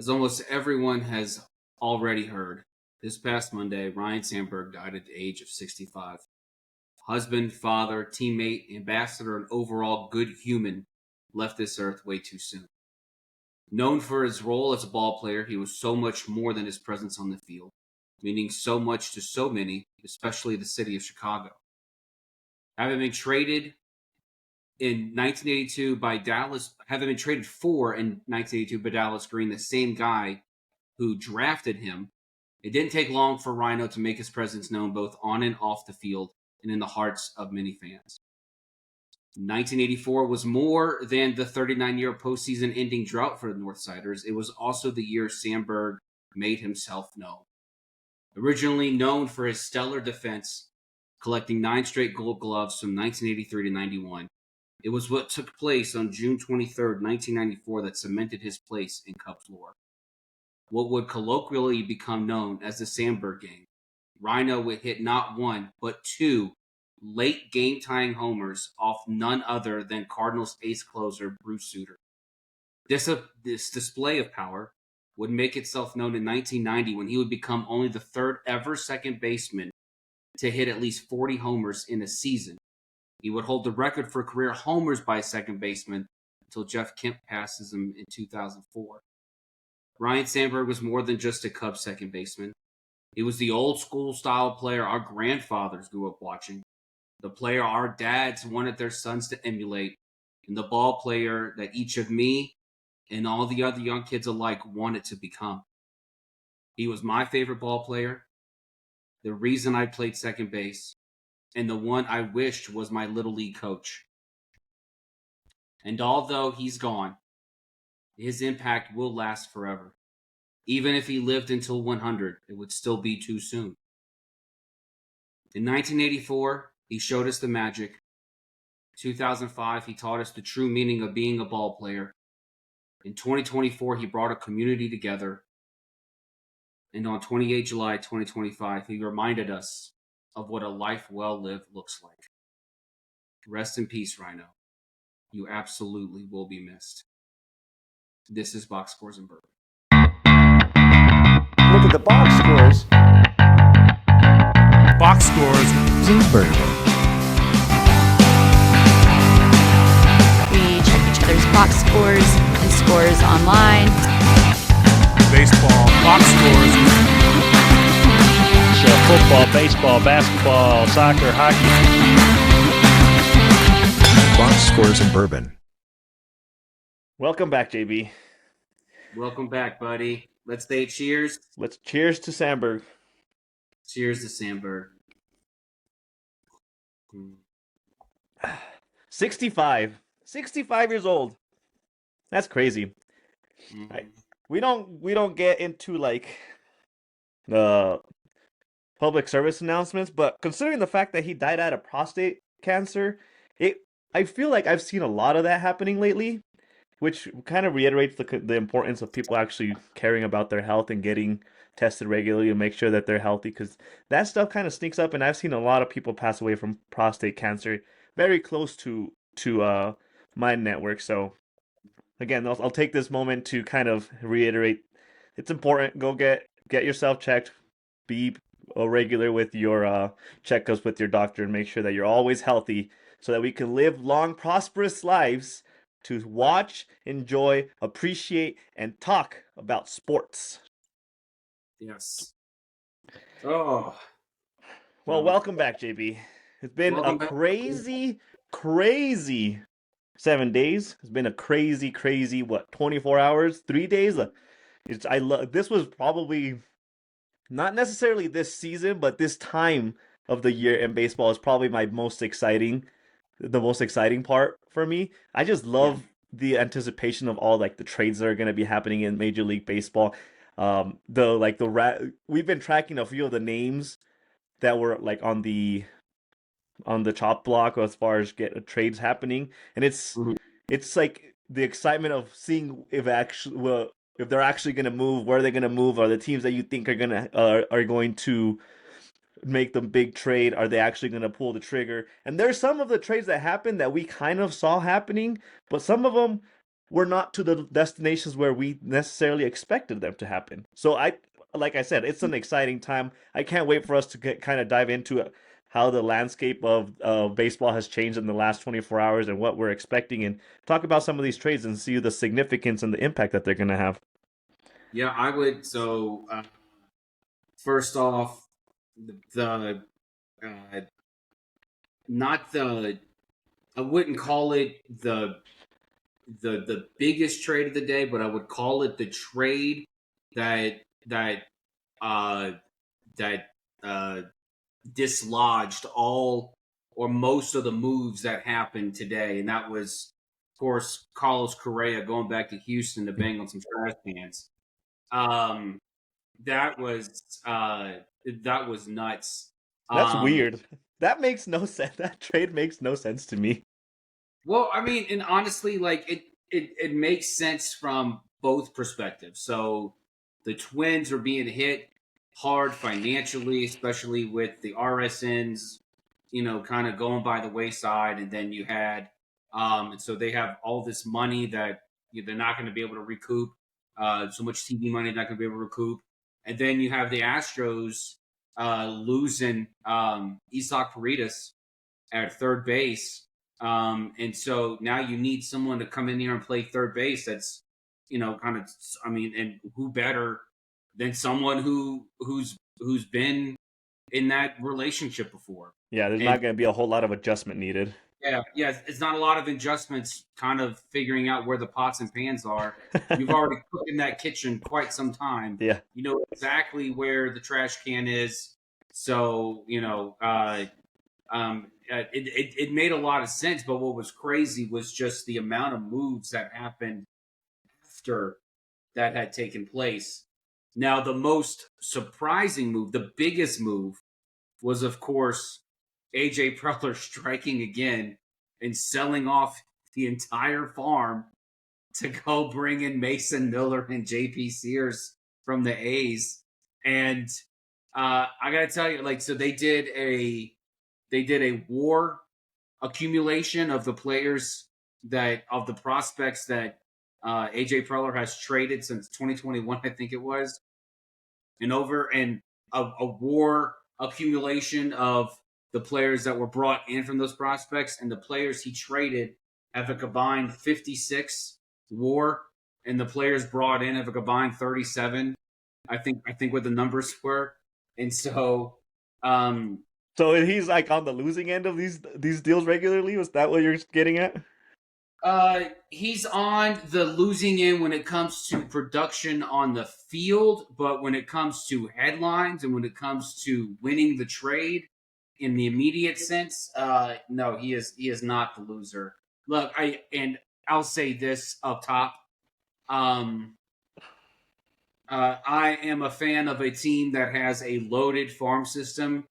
As almost everyone has already heard, this past Monday, Ryne Sandberg died at the age of 65. Husband, father, teammate, ambassador, and overall good human left this earth way too soon. Known for his role as a ball player, he was so much more than his presence on the field, meaning so much to so many, especially the city of Chicago. Having been traded in 1982 by Dallas, having been traded for in 1982 by Dallas Green, the same guy who drafted him, it didn't take long for Ryno to make his presence known both on and off the field and in the hearts of many fans. 1984 was more than the 39-year postseason ending drought for the Northsiders. It was also the year Sandberg made himself known. Originally known for his stellar defense, collecting 9 straight Gold Gloves from 1983 to 91, it was what took place on June 23, 1994 that cemented his place in Cubs lore. What would colloquially become known as the Sandberg Game. Ryno would hit not one, but 2 late game-tying homers off none other than Cardinals ace closer Bruce Sutter. This display of power would make itself known in 1990 when he would become only the 3rd ever second baseman to hit at least 40 homers in a season. He would hold the record for career homers by a second baseman until Jeff Kemp passes him in 2004. Ryne Sandberg was more than just a Cubs second baseman. He was the old school style player our grandfathers grew up watching, the player our dads wanted their sons to emulate, and the ball player that each of me and all the other young kids alike wanted to become. He was my favorite ball player, the reason I played second base, and the one I wished was my Little League coach. And although he's gone, his impact will last forever. Even if he lived until 100, it would still be too soon. In 1984, he showed us the magic. 2005, he taught us the true meaning of being a ball player. In 2024, he brought a community together. And on 28 July 2025, he reminded us of what a life well lived looks like. Rest in peace, Ryno. You absolutely will be missed. This is Box Scores and Bourbon. Look at the box scores. Box Scores and Bourbon. We check each other's box scores and scores online. Baseball, box scores. So football, baseball, basketball, soccer, hockey. Box Scores and Bourbon. Welcome back, JB. Welcome back, buddy. Let's say cheers. Let's cheers to Sandberg. Cheers to Sandberg. 65 years old. That's crazy. Mm-hmm. We don't get into like the public service announcements, but considering the fact that he died out of prostate cancer, I feel like I've seen a lot of that happening lately, which kind of reiterates the importance of people actually caring about their health and getting tested regularly and make sure that they're healthy, because that stuff kind of sneaks up, and I've seen a lot of people pass away from prostate cancer very close to my network. So again, I'll take this moment to kind of reiterate it's important. Go get yourself checked. Be regular with your checkups with your doctor and make sure that you're always healthy so that we can live long, prosperous lives to watch, enjoy, appreciate, and talk about sports. Yes. Oh. Well, welcome back, JB. It's been crazy 7 days. It's been a crazy, 24 hours, 3 days. This was probably not necessarily this season, but this time of the year in baseball is probably the most exciting part for me. I just love the anticipation of all like the trades that are going to be happening in Major League Baseball. We've been tracking a few of the names that were like on the chop block as far as trades happening, and it's like the excitement of seeing if they're actually going to move, where they're going to move, are the teams that you think are going to make the big trade, are they actually going to pull the trigger? And there's some of the trades that happened that we kind of saw happening, but some of them were not to the destinations where we necessarily expected them to happen. So like I said, it's an exciting time. I can't wait for us to kind of dive into how the landscape of baseball has changed in the last 24 hours and what we're expecting, and talk about some of these trades and see the significance and the impact that they're going to have. Yeah, I would. So, first off, the not the I wouldn't call it the biggest trade of the day, but I would call it the trade that that uh that dislodged all or most of the moves that happened today, and that was, of course, Carlos Correa going back to Houston to bang on some trash cans. Um, that was nuts. That's weird. That makes no sense. That trade makes no sense to me. Well, I mean, and honestly, like it makes sense from both perspectives. So the Twins are being hit hard financially, especially with the RSNs, kind of going by the wayside, and then you had, and so they have all this money that they're not going to be able to recoup. So much TV money they're not going to be able to recoup, and then you have the Astros losing Isaac Paredes at third base. And so now you need someone to come in here and play third base. That's, kind of, I mean, and who better than someone who's been in that relationship before? Yeah, there's not going to be a whole lot of adjustment needed. Yeah, it's not a lot of adjustments. Kind of figuring out where the pots and pans are. You've already cooked in that kitchen quite some time. Yeah, you know exactly where the trash can is. So it made a lot of sense, but what was crazy was just the amount of moves that happened after that had taken place. Now, the most surprising move, the biggest move, was, of course, AJ Preller striking again and selling off the entire farm to go bring in Mason Miller and JP Sears from the A's. And I got to tell you, like, so they did a WAR accumulation of the players of the prospects that AJ Preller has traded since 2021, I think it was, and a WAR accumulation of the players that were brought in from those prospects, and the players he traded have a combined 56 WAR, and the players brought in have a combined 37. I think what the numbers were, and so. So he's like on the losing end of these deals regularly? Was that what you're getting at? He's on the losing end when it comes to production on the field, but when it comes to headlines and when it comes to winning the trade in the immediate sense, no, he is not the loser. Look, I'll say this up top. I am a fan of a team that has a loaded farm system.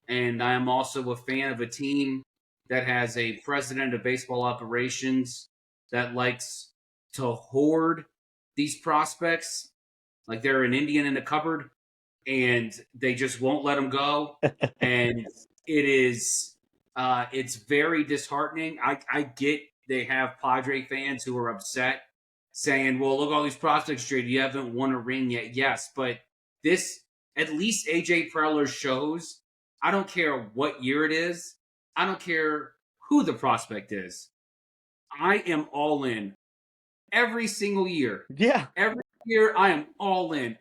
And I am also a fan of a team that has a president of baseball operations that likes to hoard these prospects. Like they're an Indian in a cupboard, and they just won't let them go. And it's very disheartening. I get they have Padre fans who are upset, saying, well, look, all these prospects traded, you haven't won a ring yet. Yes, but this, at least AJ Preller shows, I don't care what year it is. I don't care who the prospect is. I am all in every single year. Yeah. Every year I am all in.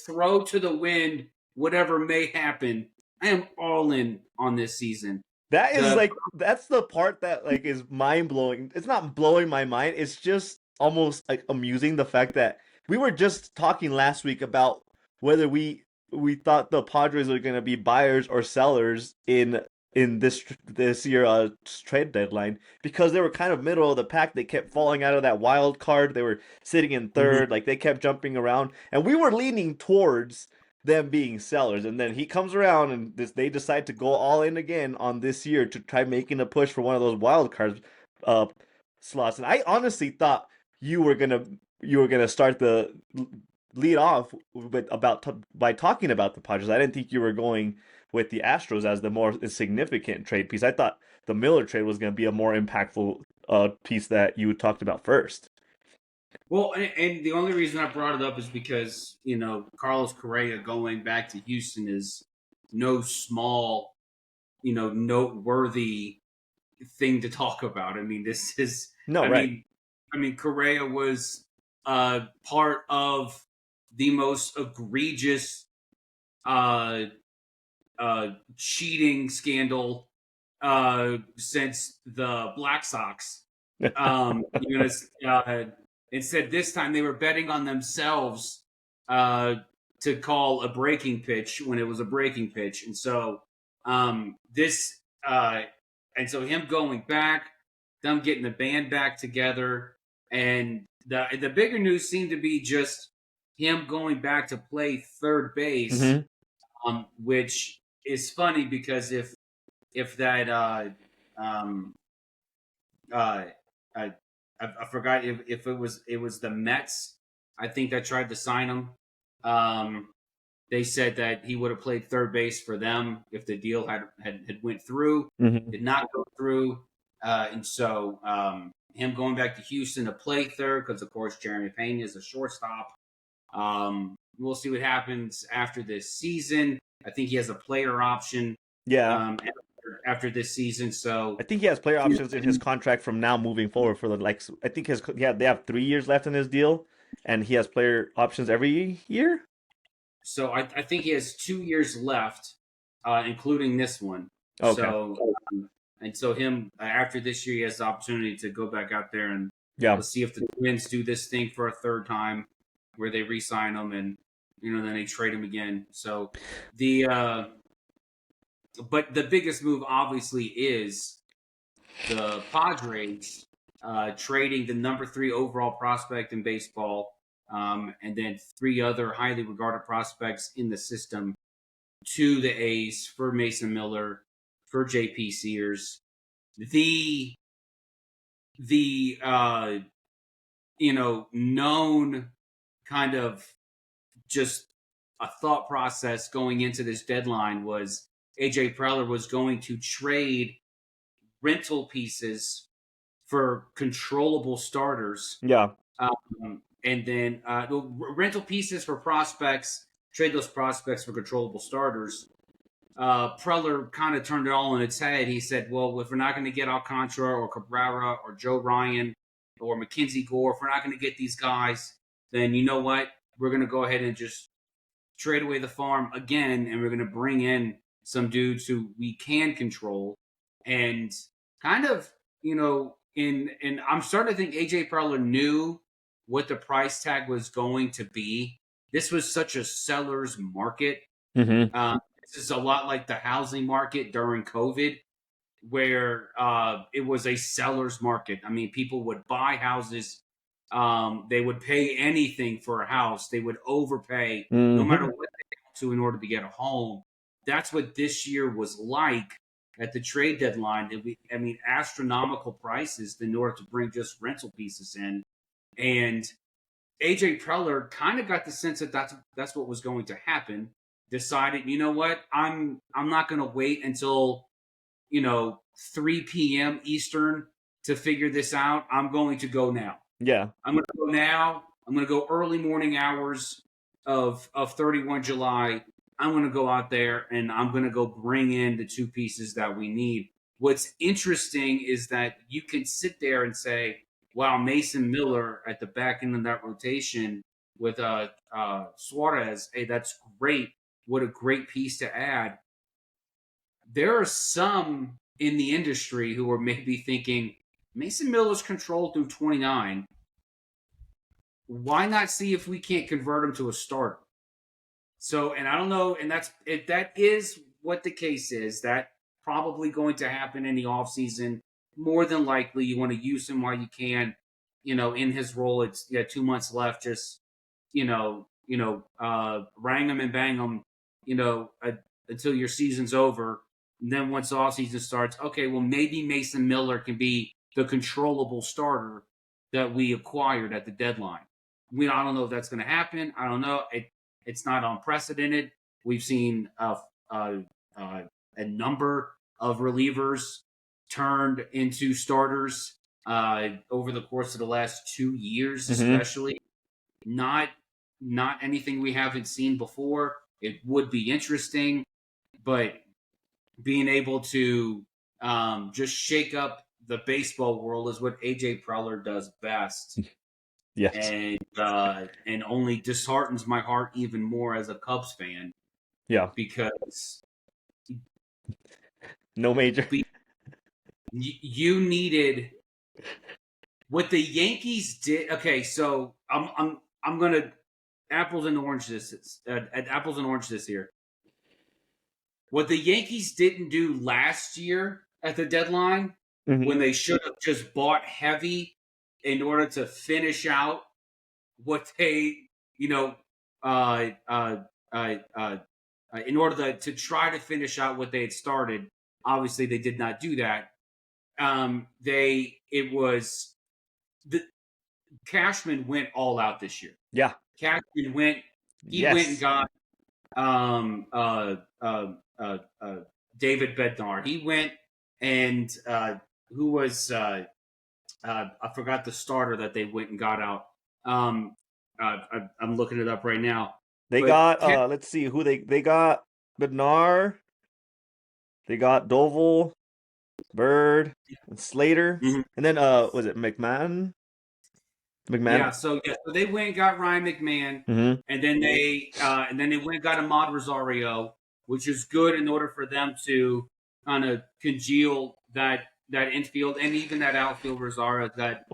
Throw to the wind whatever may happen. I am all in on this season. That is that's the part that like is mind blowing. It's not blowing my mind. It's just almost like amusing, the fact that we were just talking last week about whether we thought the Padres were going to be buyers or sellers in this year trade deadline, because they were kind of middle of the pack. They kept falling out of that wild card. They were sitting in third, like they kept jumping around, and we were leaning towards them being sellers. And then he comes around and they decide to go all in again on this year to try making a push for one of those wild card slots. And I honestly thought you were gonna start the lead off by talking about the Padres. I didn't think you were going with the Astros as the more significant trade piece. I thought the Miller trade was going to be a more impactful piece that you talked about first. Well, and the only reason I brought it up is because Carlos Correa going back to Houston is no small, noteworthy thing to talk about. I mean, this is. No, I right. mean, Correa was part of the most egregious cheating scandal since the Black Sox. And said this time they were betting on themselves to call a breaking pitch when it was a breaking pitch, and so him going back, them getting the band back together, and the bigger news seemed to be just him going back to play third base, which is funny because if that I forgot if it was the Mets, I think, that tried to sign him. They said that he would have played third base for them if the deal had went through. Did not go through, and so him going back to Houston to play third, because of course Jeremy Pena is a shortstop. We'll see what happens after this season. I think he has a player option. Yeah. After this season, so I think he has player options in his contract from now moving forward for I think they have 3 years left in his deal, and he has player options every year. So I think he has 2 years left, including this one. Okay. So him after this year, he has the opportunity to go back out there and let's see if the Twins do this thing for a third time, where they re-sign him and then they trade him again. So but the biggest move obviously is the Padres trading the number 3 overall prospect in baseball, and then 3 other highly regarded prospects in the system to the A's for Mason Miller, for J.P. Sears. The known kind of just a thought process going into this deadline was AJ Preller was going to trade rental pieces for controllable starters. Yeah. And then rental pieces for prospects, trade those prospects for controllable starters. Preller kind of turned it all on its head. He said, well, if we're not going to get Alcantara or Cabrera or Joe Ryan or Mackenzie Gore, if we're not going to get these guys, then you know what? We're going to go ahead and just trade away the farm again, and we're going to bring in some dudes who we can control. And kind of, and I'm starting to think AJ Preller knew what the price tag was going to be. This was such a seller's market. This is a lot like the housing market during COVID, where it was a seller's market. I mean, people would buy houses. They would pay anything for a house. They would overpay no matter what they had to in order to get a home. That's what this year was like at the trade deadline. Astronomical prices in order to bring just rental pieces in. And AJ Preller kind of got the sense that that's what was going to happen. Decided, you know what, I'm not going to wait until 3 p.m. Eastern to figure this out. I'm going to go now. Yeah, I'm going to go now. I'm going to go early morning hours of 31 July. I'm going to go out there and I'm going to go bring in the 2 pieces that we need. What's interesting is that you can sit there and say, wow, Mason Miller at the back end of that rotation with Suarez, hey, that's great. What a great piece to add. There are some in the industry who are maybe thinking, Mason Miller's controlled through 29. Why not see if we can't convert him to a starter? So, and I don't know, and if that is what the case is, that probably going to happen in the offseason. More than likely, you want to use him while you can, in his role. It's 2 months left. Just, rang him and bang him, until your season's over. And then once the offseason starts, okay, well, maybe Mason Miller can be the controllable starter that we acquired at the deadline. I don't know if that's going to happen. I don't know. It's not unprecedented. We've seen a number of relievers turned into starters over the course of the last 2 years, Mm-hmm. especially. Not anything we haven't seen before. It would be interesting, but being able to just shake up the baseball world is what AJ Preller does best, Yes. and only disheartens my heart even more as a Cubs fan Yeah. because No major. you needed what the Yankees did. Okay, so I'm gonna apples and oranges this here. What the Yankees didn't do last year at the deadline, Mhm. when they should have just bought heavy in order to finish out what they, uh, uh, uh, uh, in order to try to finish out what they had started. Obviously, they did not do that. The Cashman went all out this year. Yeah. Cashman went. He Yes. went and got David Bednar. He went and who was I forgot the starter that they went and got out. I'm looking it up right now. They But got let's see who they got Bednar. They got Doval, Bird, and Slater. Mhm. And then was it McMahon? Yeah, so they went and got Ryan McMahon, Mm-hmm. and then they went and got Ahmad Rosario, which is good in order for them to kind of congeal that infield and even that outfield Rosario, that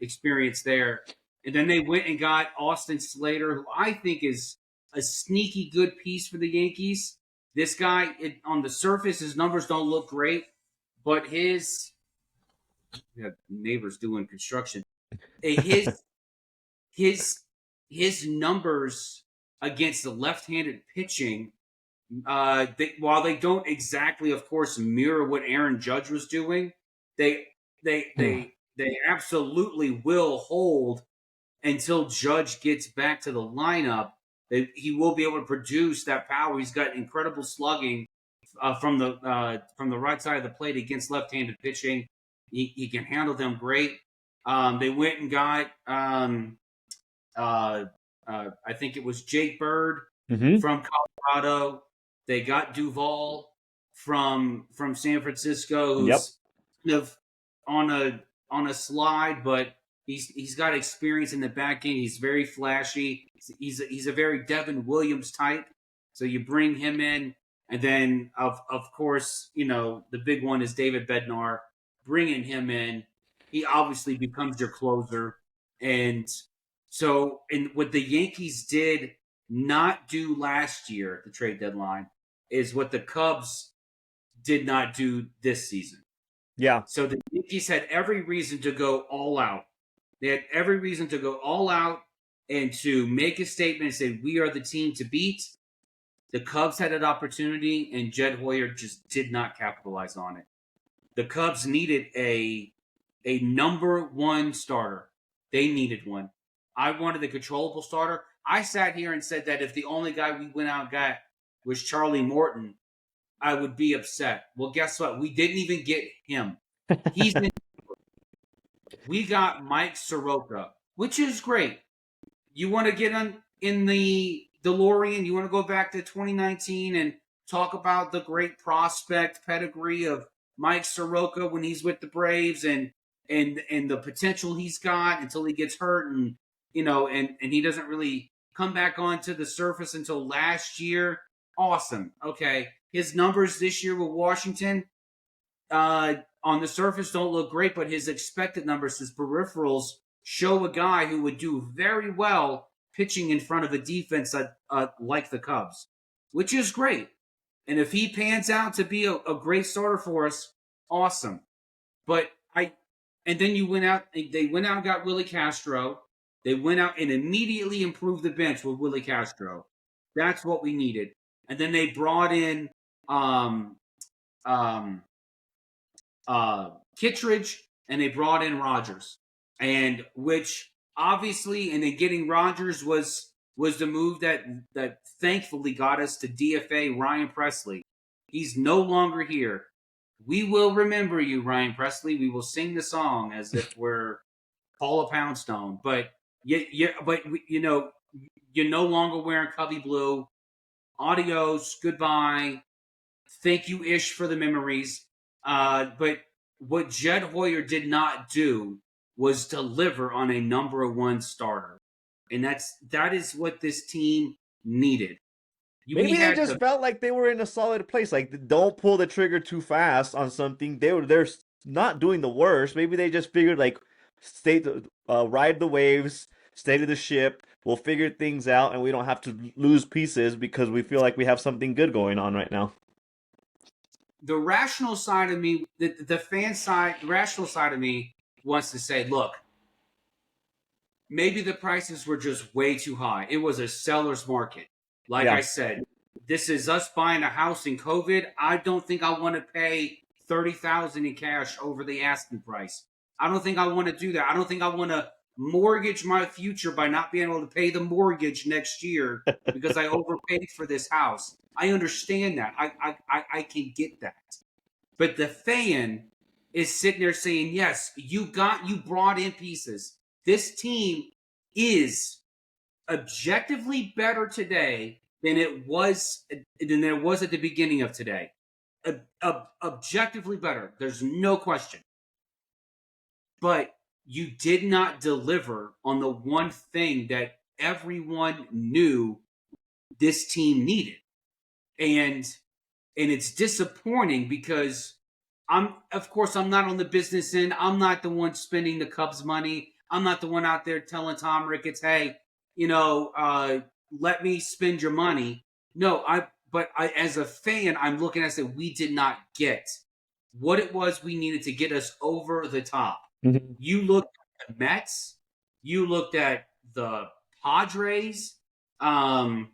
experience there. And then they went and got Austin Slater, who I think is a sneaky good piece for the Yankees. This guy, on the surface, his numbers don't look great, but his neighbors doing construction. His numbers against the left-handed pitching, while they don't exactly, of course, mirror what Aaron Judge was doing, they absolutely will hold until Judge gets back to the lineup. He will be able to produce that power. He's got incredible slugging from the right side of the plate against left-handed pitching. He can handle them great. They went and got I think it was Jake Bird Mm-hmm. from Colorado. They got Duvall from San Francisco, who's kind of on a slide, but he's got experience in the back end. He's very flashy. He's a very Devin Williams type. So you bring him in, and then of course, the big one is David Bednar. Bringing him in, he obviously becomes your closer. And so, and what the Yankees did not do last year at the trade deadline is what the Cubs did not do this season. Yeah. So the Yankees had every reason to go all out. They had every reason to go all out and to make a statement and say, we are the team to beat. The Cubs had an opportunity, and Jed Hoyer just did not capitalize on it. The Cubs needed a number one starter. They needed one. I wanted a controllable starter. I sat here and said that if the only guy we went out and got was Charlie Morton, I would be upset. Well, guess what? We didn't even get him. We got Mike Soroka, which is great. You want to get in the DeLorean? You want to go back to 2019 and talk about the great prospect pedigree of Mike Soroka when he's with the Braves and the potential he's got until he gets hurt and he doesn't really come back onto the surface until last year. Awesome. Okay. His numbers this year with Washington on the surface don't look great, but his expected numbers, his peripherals, show a guy who would do very well pitching in front of a defense like the Cubs, which is great. And if he pans out to be a great starter for us, awesome. But and then they went out and got Willie Castro. They went out and immediately improved the bench with Willie Castro. That's what we needed. And then they brought in Kittredge, and they brought in Rodgers, and which obviously, and then getting Rodgers was the move that thankfully got us to DFA Ryan Presley. He's no longer here. We will remember you, Ryan Presley. We will sing the song as if we're Paula Poundstone. But you're no longer wearing Cubby Blue. Adios, goodbye. Thank you, Ish, for the memories. But what Jed Hoyer did not do was deliver on a number one starter, and that is what this team needed. Maybe they just felt like they were in a solid place. Like, don't pull the trigger too fast on something. They're not doing the worst. Maybe they just figured like, ride the waves, stay to the ship. We'll figure things out, and we don't have to lose pieces because we feel like we have something good going on right now. The rational side of me, the fan side, the rational side of me wants to say, look, maybe the prices were just way too high. It was a seller's market. Like I said, this is us buying a house in COVID. I don't think I want to pay $30,000 in cash over the asking price. I don't think I want to do that. I don't think I want to mortgage my future by not being able to pay the mortgage next year because I overpaid for this house. I understand that. I can get that. But the fan is sitting there saying, yes, you brought in pieces. This team is objectively better today than it was at the beginning of today. Objectively better. There's no question. But you did not deliver on the one thing that everyone knew this team needed. And it's disappointing because I'm not on the business end. I'm not the one spending the Cubs money. I'm not the one out there telling Tom Ricketts, hey, let me spend your money. No, but as a fan, I'm looking at it, we did not get what it was we needed to get us over the top. Mm-hmm. You looked at the Mets, you looked at the Padres, hell,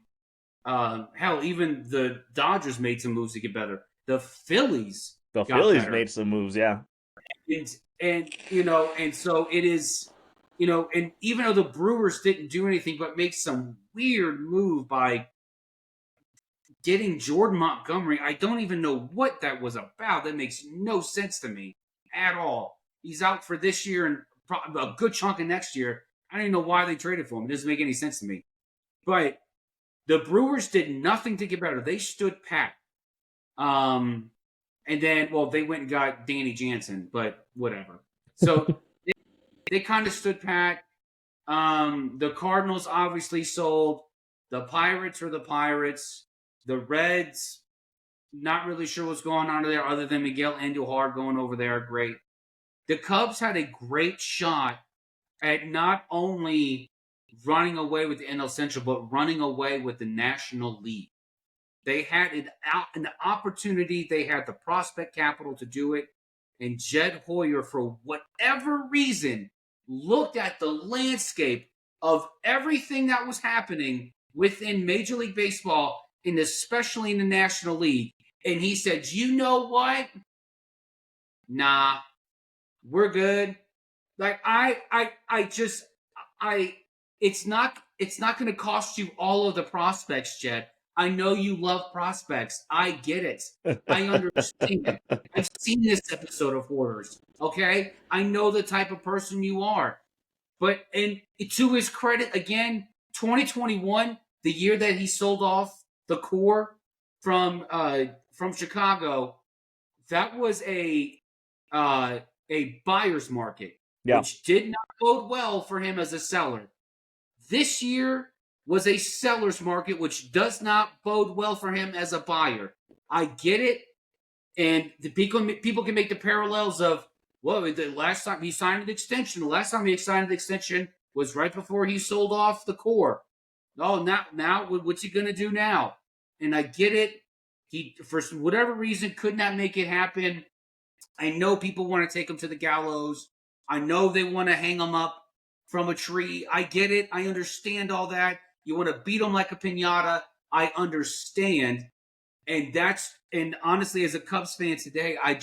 even the Dodgers made some moves to get better. The Phillies made some moves, yeah. And so it is, and even though the Brewers didn't do anything but make some weird move by getting Jordan Montgomery, I don't even know what that was about. That makes no sense to me at all. He's out for this year and a good chunk of next year. I don't even know why they traded for him. It doesn't make any sense to me. But the Brewers did nothing to get better. They stood pat. And then, they went and got Danny Jansen, but whatever. So they kind of stood pat. The Cardinals obviously sold. The Pirates are the Pirates. The Reds, not really sure what's going on there other than Miguel Andujar going over there. Great. The Cubs had a great shot at not only running away with the NL Central, but running away with the National League. They had an opportunity. They had the prospect capital to do it. And Jed Hoyer, for whatever reason, looked at the landscape of everything that was happening within Major League Baseball, and especially in the National League. And he said, you know what? Nah, we're good. Like, it's not going to cost you all of the prospects, Jed. I know you love prospects. I get it. I understand. I've seen this episode of Hoarders. Okay? I know the type of person you are. But, and to his credit, again, 2021, the year that he sold off the core from Chicago, that was a buyer's market, which did not bode well for him as a seller. This year was a seller's market, which does not bode well for him as a buyer. I get it, and the people can make the parallels of, the last time he signed an extension, the last time he signed an extension was right before he sold off the core. Oh, now what's he going to do now? And I get it. He, for whatever reason, could not make it happen. I know people want to take him to the gallows. I know they want to hang him up from a tree. I get it. I understand all that. You want to beat him like a piñata. I understand. And honestly, as a Cubs fan today, I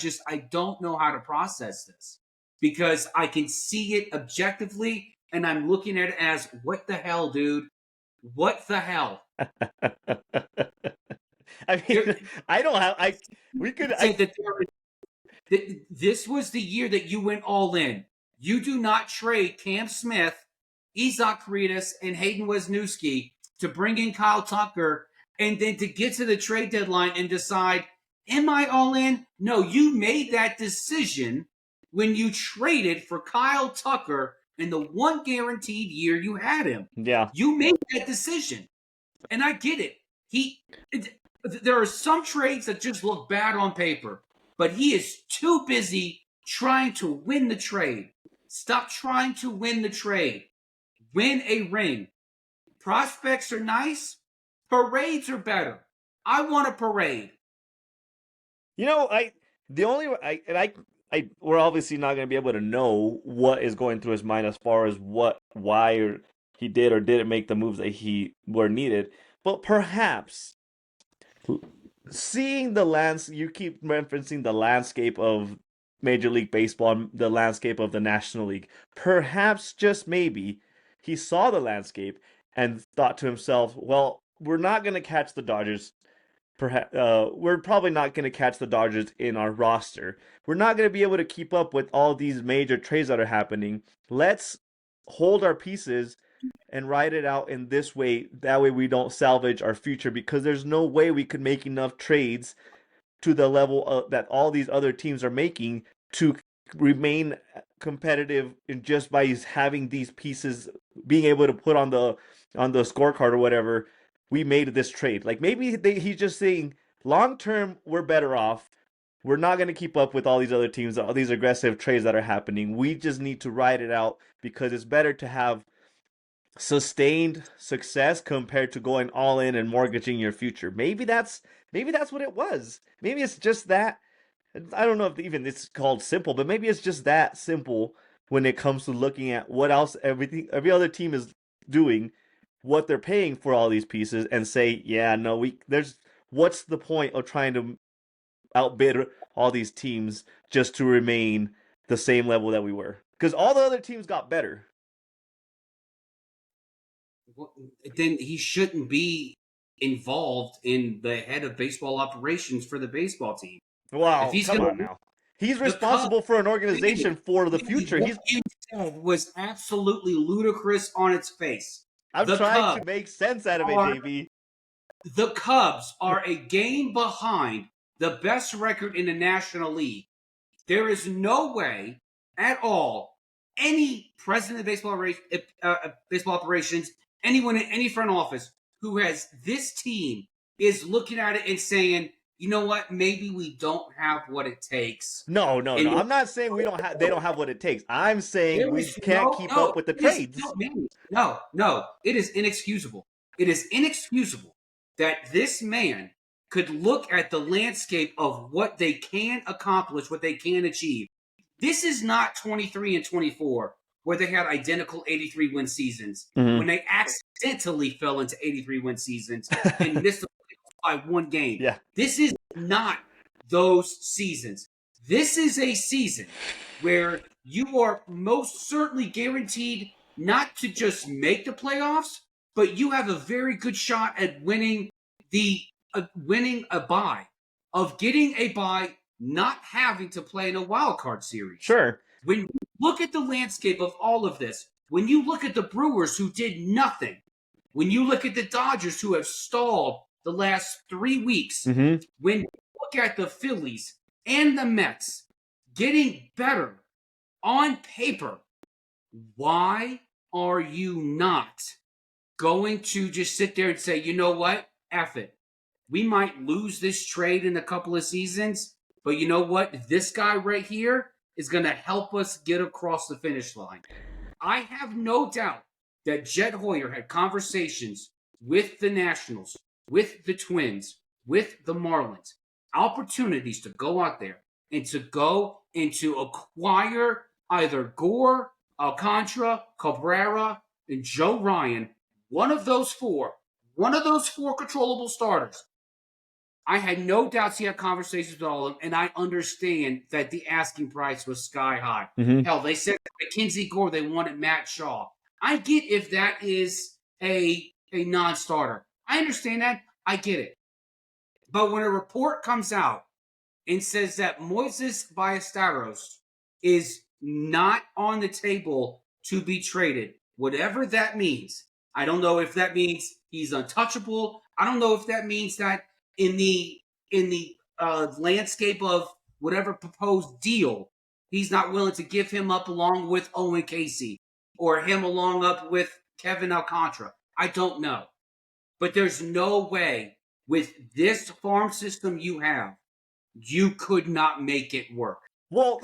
don't know how to process this because I can see it objectively and I'm looking at it as, what the hell, dude? What the hell? I mean, we could. This was the year that you went all in. You do not trade Cam Smith, Isaac Freitas, and Hayden Wesniewski to bring in Kyle Tucker and then to get to the trade deadline and decide, am I all in? No, you made that decision when you traded for Kyle Tucker in the one guaranteed year you had him. Yeah. You made that decision. And I get it. There are some trades that just look bad on paper, but he is too busy trying to win the trade. Stop trying to win the trade. Win a ring. Prospects are nice. Parades are better. I want a parade. We're obviously not going to be able to know what is going through his mind as far as why he did or didn't make the moves that were needed. But perhaps seeing you keep referencing the landscape of Major League Baseball, the landscape of the National League. Perhaps, just maybe, he saw the landscape and thought to himself, well, we're not going to catch the Dodgers. We're probably not going to catch the Dodgers in our roster. We're not going to be able to keep up with all these major trades that are happening. Let's hold our pieces and ride it out in this way. That way we don't salvage our future, because there's no way we could make enough trades to the level that all these other teams are making to remain competitive, and just by having these pieces being able to put on the scorecard or whatever. We made this trade. Like, maybe he's just saying, long term, we're better off. We're not going to keep up with all these other teams, all these aggressive trades that are happening. We just need to ride it out, because it's better to have sustained success compared to going all in and mortgaging your future. Maybe that's what it was. Maybe it's just that. I don't know if even it's called simple, but maybe it's just that simple when it comes to looking at what else every other team is doing, what they're paying for all these pieces, and say, yeah, no, what's the point of trying to outbid all these teams just to remain the same level that we were? Because all the other teams got better. Well, then he shouldn't be involved in the head of baseball operations for the baseball team. Wow, come on now. He's responsible for an organization for the future. What you said was absolutely ludicrous on its face. I'm trying to make sense out of it, JB. The Cubs are a game behind the best record in the National League. There is no way at all any president of baseball operations, anyone in any front office who has this team is looking at it and saying, you know what, maybe we don't have what it takes. No. I'm not saying they don't have what it takes. I'm saying we can't keep up with the trades. No. It is inexcusable. It is inexcusable that this man could look at the landscape of what they can accomplish, what they can achieve. This is not 23 and 24, where they had identical 83-win seasons, when they accidentally fell into 83-win seasons and missed the by one game. Yeah. This is not those seasons. This is a season where you are most certainly guaranteed not to just make the playoffs, but you have a very good shot at winning a bye, of getting a bye, not having to play in a wild card series. Sure. When you look at the landscape of all of this, when you look at the Brewers who did nothing, when you look at the Dodgers who have stalled the last 3 weeks, when you look at the Phillies and the Mets getting better on paper, why are you not going to just sit there and say, you know what, F it. We might lose this trade in a couple of seasons, but you know what? This guy right here is going to help us get across the finish line. I have no doubt that Jed Hoyer had conversations with the Nationals, with the Twins, with the Marlins, opportunities to go out there and to acquire either Gore, Alcantara, Cabrera, and Joe Ryan, one of those four controllable starters. I had no doubts he had conversations with all of them, and I understand that the asking price was sky high. Hell, they said Mackenzie Gore, they wanted Matt Shaw. I get if that is a non-starter. I understand that. I get it. But when a report comes out and says that Moises Ballesteros is not on the table to be traded, whatever that means. I don't know if that means he's untouchable. I don't know if that means that in the landscape of whatever proposed deal, he's not willing to give him up along with Owen Casey or him along up with Kevin Alcantara. I don't know. But there's no way with this farm system you have, you could not make it work. Well,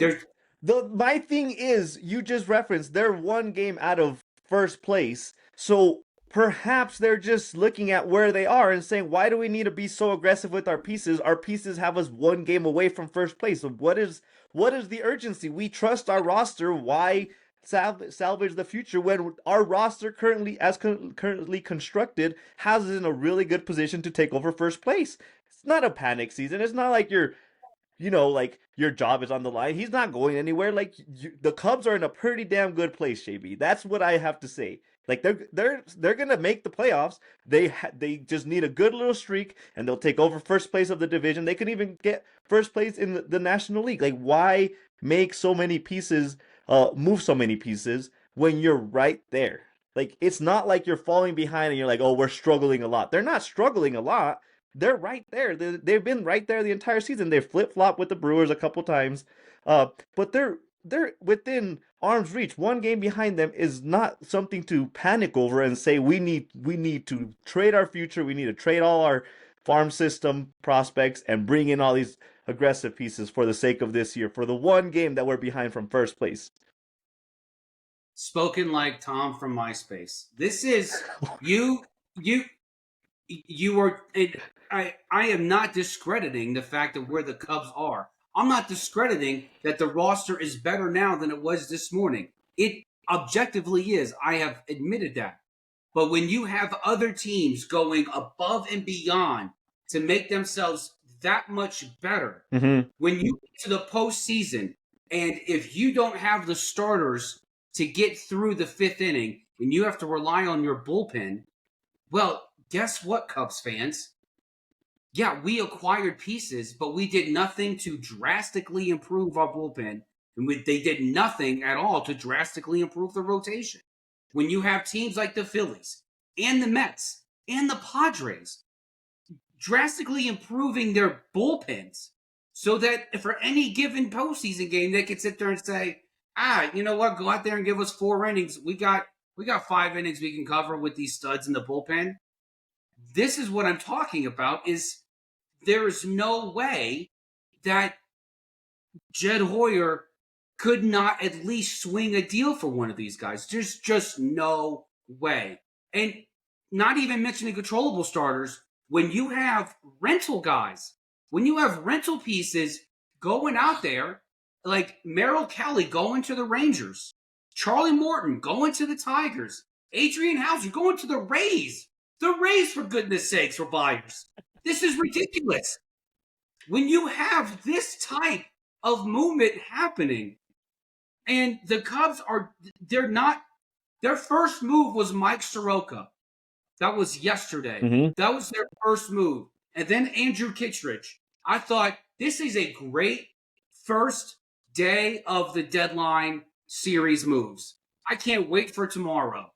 my thing is, you just referenced they're one game out of first place, so perhaps they're just looking at where they are and saying, why do we need to be so aggressive with our pieces? Our pieces have us one game away from first place. So what is the urgency? We trust our roster. Why salvage the future when our roster currently constructed has us in a really good position to take over first place? It's not a panic season. It's not like like your job is on the line. He's not going anywhere. Like the Cubs are in a pretty damn good place, JB. That's what I have to say. Like they're gonna make the playoffs. They just need a good little streak, and they'll take over first place of the division. They could even get first place in the National League. Like why make so many pieces, move so many pieces when you're right there? Like it's not like you're falling behind and you're like, oh, we're struggling a lot. They're not struggling a lot. They're right there. They've been right there the entire season. They flip-flopped with the Brewers a couple times, but they're within arm's reach. One game behind them is not something to panic over and say we need to trade our future. We need to trade all our farm system prospects and bring in all these aggressive pieces for the sake of this year for the one game that we're behind from first place. Spoken like Tom from MySpace. This is you are. I am not discrediting the fact of where the Cubs are. I'm not discrediting that the roster is better now than it was this morning. It objectively is. I have admitted that. But when you have other teams going above and beyond to make themselves that much better, when you get to the postseason, and if you don't have the starters to get through the fifth inning and you have to rely on your bullpen, well, guess what, Cubs fans? Yeah, we acquired pieces, but we did nothing to drastically improve our bullpen. And they did nothing at all to drastically improve the rotation. When you have teams like the Phillies and the Mets and the Padres drastically improving their bullpens so that for any given postseason game, they could sit there and say, you know what, go out there and give us 4 innings. We got 5 innings we can cover with these studs in the bullpen. This is what I'm talking about, is there is no way that Jed Hoyer could not at least swing a deal for one of these guys. There's just no way. And not even mentioning controllable starters, when you have rental guys, when you have rental pieces going out there, like Merrill Kelly going to the Rangers, Charlie Morton going to the Tigers, Adrian Hauser going to the Rays. The Rays, for goodness sakes, for buyers. This is ridiculous. When you have this type of movement happening, and the Cubs their first move was Mike Soroka. That was yesterday. That was their first move. And then Andrew Kittredge. I thought, this is a great first day of the deadline series moves. I can't wait for tomorrow.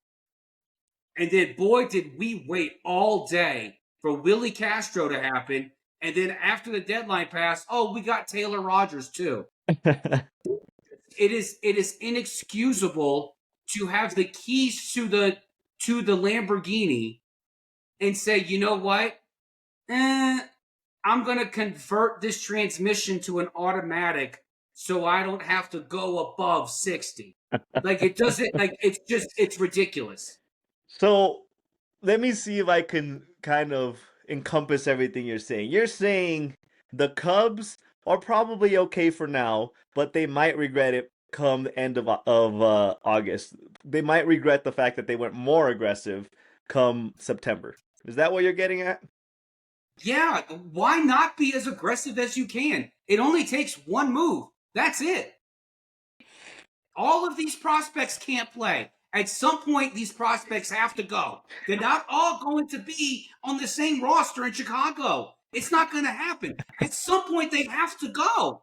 And then, boy, did we wait all day for Willie Castro to happen. And then after the deadline passed, we got Taylor Rodgers too. It is inexcusable to have the keys to the Lamborghini and say, you know what? I'm going to convert this transmission to an automatic so I don't have to go above 60. Like, it doesn't, like, it's ridiculous. So let me see if I can kind of encompass everything you're saying. You're saying the Cubs are probably okay for now, but they might regret it come the end of August. They might regret the fact that they went more aggressive come September. Is that what you're getting at? Yeah, why not be as aggressive as you can? It only takes one move. That's it. All of these prospects can't play. At some point, these prospects have to go. They're not all going to be on the same roster in Chicago. It's not going to happen. At some point, they have to go.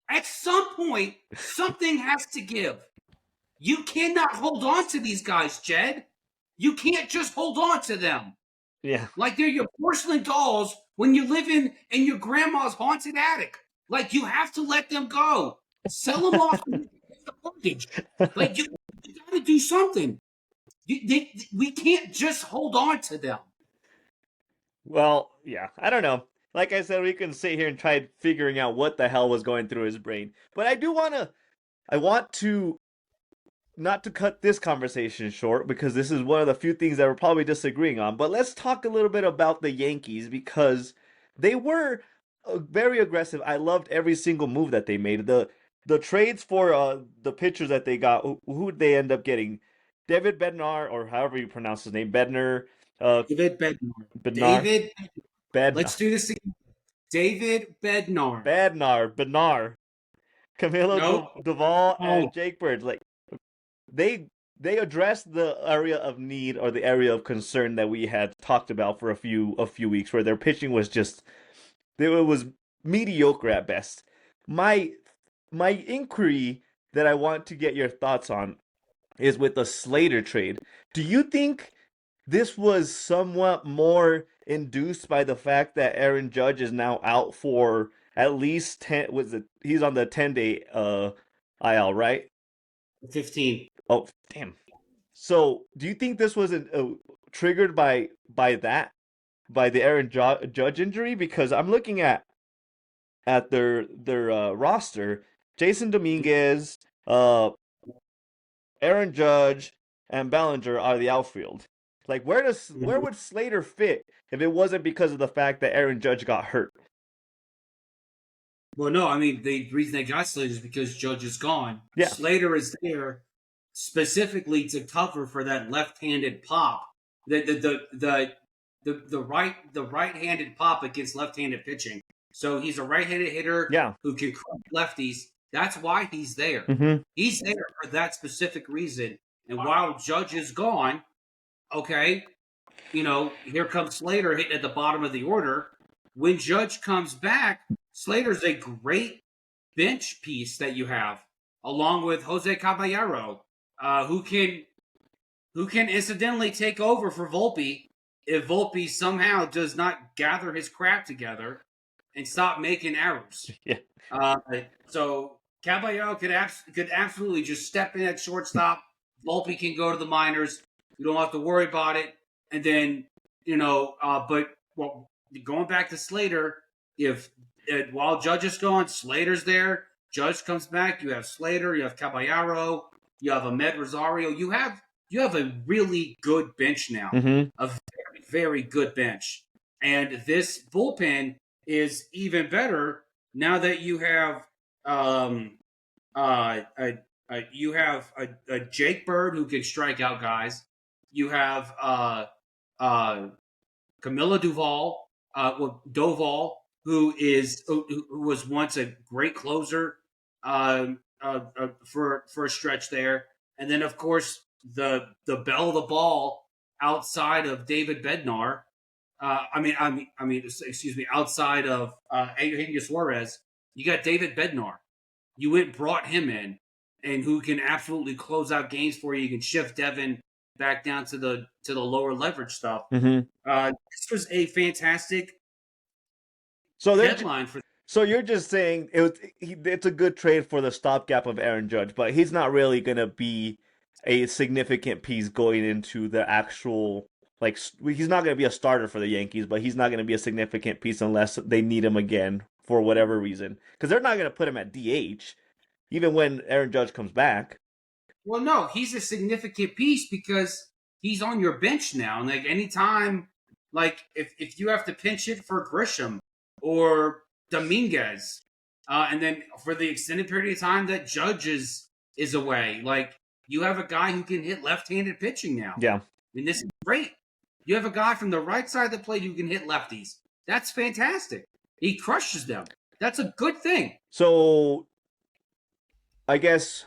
At some point, something has to give. You cannot hold on to these guys, Jed. You can't just hold on to them. Yeah. Like they're your porcelain dolls when you live in your grandma's haunted attic. Like you have to let them go. Sell them off the mortgage. Like you got to do something. We can't just hold on to them. Well, yeah, I don't know. Like I said, we can sit here and try figuring out what the hell was going through his brain. But I want to not to cut this conversation short because this is one of the few things that we're probably disagreeing on. But let's talk a little bit about the Yankees because they were very aggressive. I loved every single move that they made. The trades for the pitchers that they got, who'd they end up getting? David Bednar, or however you pronounce his name, Bednar. David Bednar. Bednar. David. Bednar. Let's do this again. David Bednar. Bednar. Camilo Nope. Duvall and Oh. Jake Bird. Like they addressed the area of need or the area of concern that we had talked about for a few weeks, where their pitching was just it was mediocre at best. My inquiry that I want to get your thoughts on is with the Slater trade. Do you think this was somewhat more induced by the fact that Aaron Judge is now out for at least 10, he's on the 10-day IL, right? 15. Oh, damn. So, do you think this was triggered by that, by the Aaron Judge injury? Because I'm looking at their roster, Jason Dominguez, Aaron Judge, and Bellinger are the outfield. Like, where would Slater fit if it wasn't because of the fact that Aaron Judge got hurt? Well, no, I mean the reason they got Slater is because Judge is gone. Yeah. Slater is there specifically to cover for that left-handed pop, the right-handed pop against left-handed pitching. So he's a right-handed hitter who can crush lefties. That's why he's there. Mm-hmm. He's there for that specific reason. And while Judge is gone, okay, here comes Slater hitting at the bottom of the order. When Judge comes back, Slater's a great bench piece that you have, along with Jose Caballero, who can incidentally take over for Volpe if Volpe somehow does not gather his crap together and stop making errors. Yeah. So Caballero could absolutely just step in at shortstop. Volpe can go to the minors. You don't have to worry about it. And then, but going back to Slater, while Judge is gone, Slater's there. Judge comes back. You have Slater. You have Caballero. You have Ahmed Rosario. You have a really good bench now. Mm-hmm. A very, very good bench. And this bullpen is even better now that you have a Jake Bird who can strike out guys. You have Camilo Doval, who was once a great closer for a stretch there, and then of course the bell of the ball outside of David Bednar. Outside of Eugenio Suarez, you got David Bednar. You went and brought him in, and who can absolutely close out games for you. You can shift Devin back down to the lower leverage stuff. Mm-hmm. This was a fantastic deadline for. So you're just saying it's a good trade for the stopgap of Aaron Judge, but he's not really going to be a significant piece going into the actual. Like, he's not going to be a starter for the Yankees, but he's not going to be a significant piece unless they need him again for whatever reason. Because they're not going to put him at DH, even when Aaron Judge comes back. Well, no, he's a significant piece because he's on your bench now. And, like, anytime, like, if you have to pinch it for Grisham or Dominguez, and then for the extended period of time that Judge is away, like, you have a guy who can hit left-handed pitching now. Yeah. I mean, this is great. You have a guy from the right side of the plate who can hit lefties. That's fantastic. He crushes them. That's a good thing. So, I guess,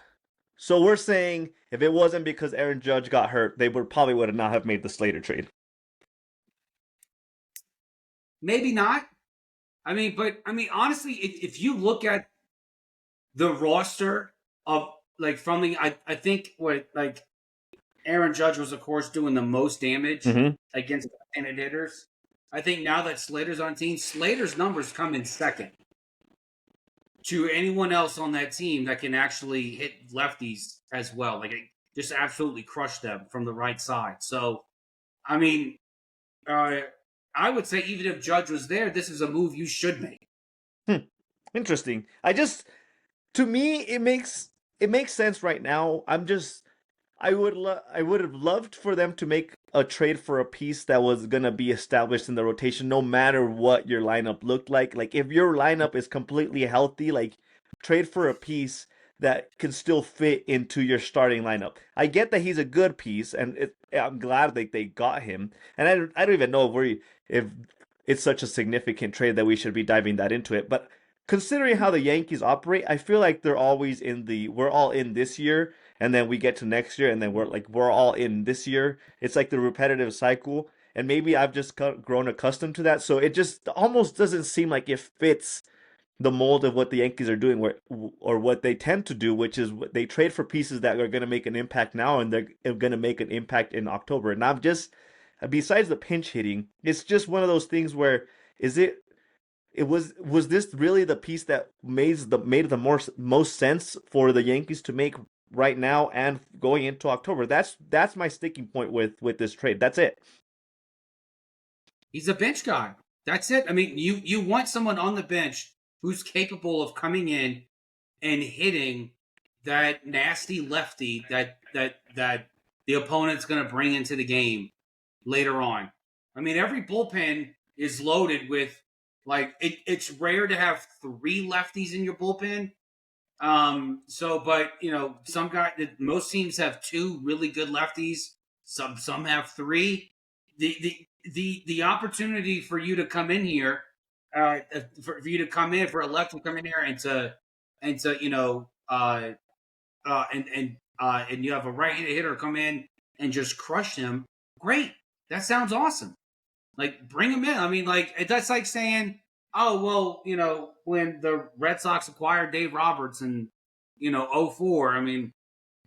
we're saying if it wasn't because Aaron Judge got hurt, they would not have made the Slater trade. Maybe not. honestly, if you look at the roster of like from the, I think what like Aaron Judge was, of course, doing the most damage Mm-hmm. against left-handed hitters. I think now that Slater's on team, Slater's numbers come in second to anyone else on that team that can actually hit lefties as well. Like, it just absolutely crushed them from the right side. So, I mean, uh, I would say even if Judge was there, this is a move you should make. Interesting. To me, it makes sense right now. I would have loved for them to make a trade for a piece that was gonna be established in the rotation, no matter what your lineup looked like. Like if your lineup is completely healthy, like trade for a piece that can still fit into your starting lineup. I get that he's a good piece, and I'm glad that they got him. And I don't even know if it's such a significant trade that we should be diving that into it, but. Considering how the Yankees operate, I feel like they're always we're all in this year, and then we get to next year, and then we're all in this year. It's like the repetitive cycle, and maybe I've just grown accustomed to that. So it just almost doesn't seem like it fits the mold of what the Yankees are doing, or what they tend to do, which is they trade for pieces that are going to make an impact now, and they're going to make an impact in October. And I'm just, besides the pinch hitting, it's just one of those things where is it was this really the piece that made the most sense for the Yankees to make right now and going into October? That's my sticking point with this trade. That's it. He's a bench guy. That's it. I mean, you want someone on the bench who's capable of coming in and hitting that nasty lefty that the opponent's going to bring into the game later on. I mean, every bullpen is loaded with like it's rare to have 3 lefties in your bullpen. But most teams have 2 really good lefties. Some have 3. The opportunity for you to come in here, for you to come in for a lefty to come in here and to and you have a right-handed hitter come in and just crush him. Great, that sounds awesome. Like, bring him in. I mean, like, that's like saying, oh, well, when the Red Sox acquired Dave Roberts in, 04, I mean,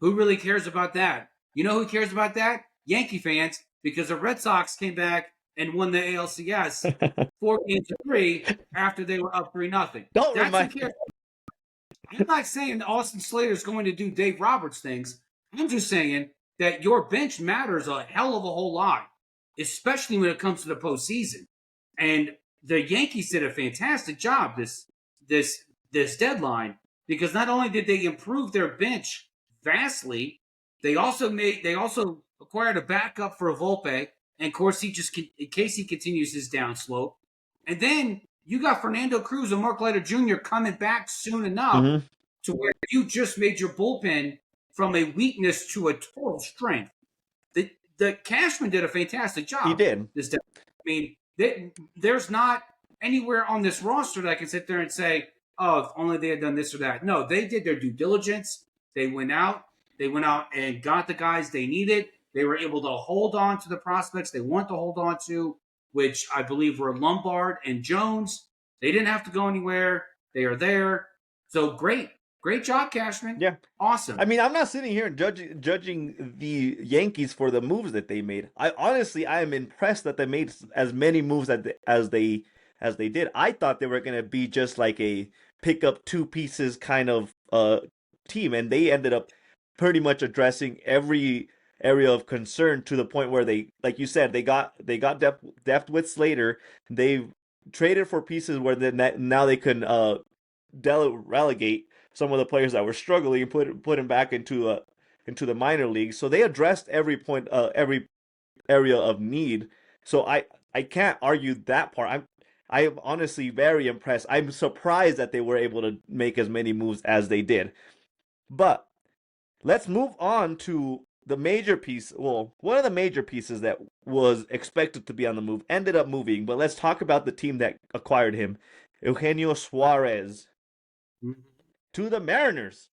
who really cares about that? You know who cares about that? Yankee fans, because the Red Sox came back and won the ALCS 4-3 after they were up 3-0. Don't That's who remind. cares. I'm not saying Austin Slater's going to do Dave Roberts things. I'm just saying that your bench matters a hell of a whole lot, especially when it comes to the postseason. And the Yankees did a fantastic job this deadline, because not only did they improve their bench vastly, they also acquired a backup for Volpe, and of course in case he continues his downslope, and then you got Fernando Cruz and Mark Leiter Jr. coming back soon enough Mm-hmm. to where you just made your bullpen from a weakness to a total strength. The Cashman did a fantastic job. He did. I mean, there's not anywhere on this roster that I can sit there and say, oh, if only they had done this or that. No, they did their due diligence. They went out and got the guys they needed. They were able to hold on to the prospects they want to hold on to, which I believe were Lombard and Jones. They didn't have to go anywhere. They are there. So great job, Cashman. Yeah, awesome. I mean, I'm not sitting here judging the Yankees for the moves that they made. I am impressed that they made as many moves as they did. I thought they were gonna be just like a pick up 2 pieces kind of team, and they ended up pretty much addressing every area of concern to the point where they, like you said, they got depth with Slater. They traded for pieces where now they can relegate some of the players that were struggling and put him back into the minor leagues. So they addressed every area of need. So I can't argue that part. I'm honestly very impressed. I'm surprised that they were able to make as many moves as they did. But let's move on to the major piece. Well, one of the major pieces that was expected to be on the move ended up moving. But let's talk about the team that acquired him, Eugenio Suarez, to the Mariners.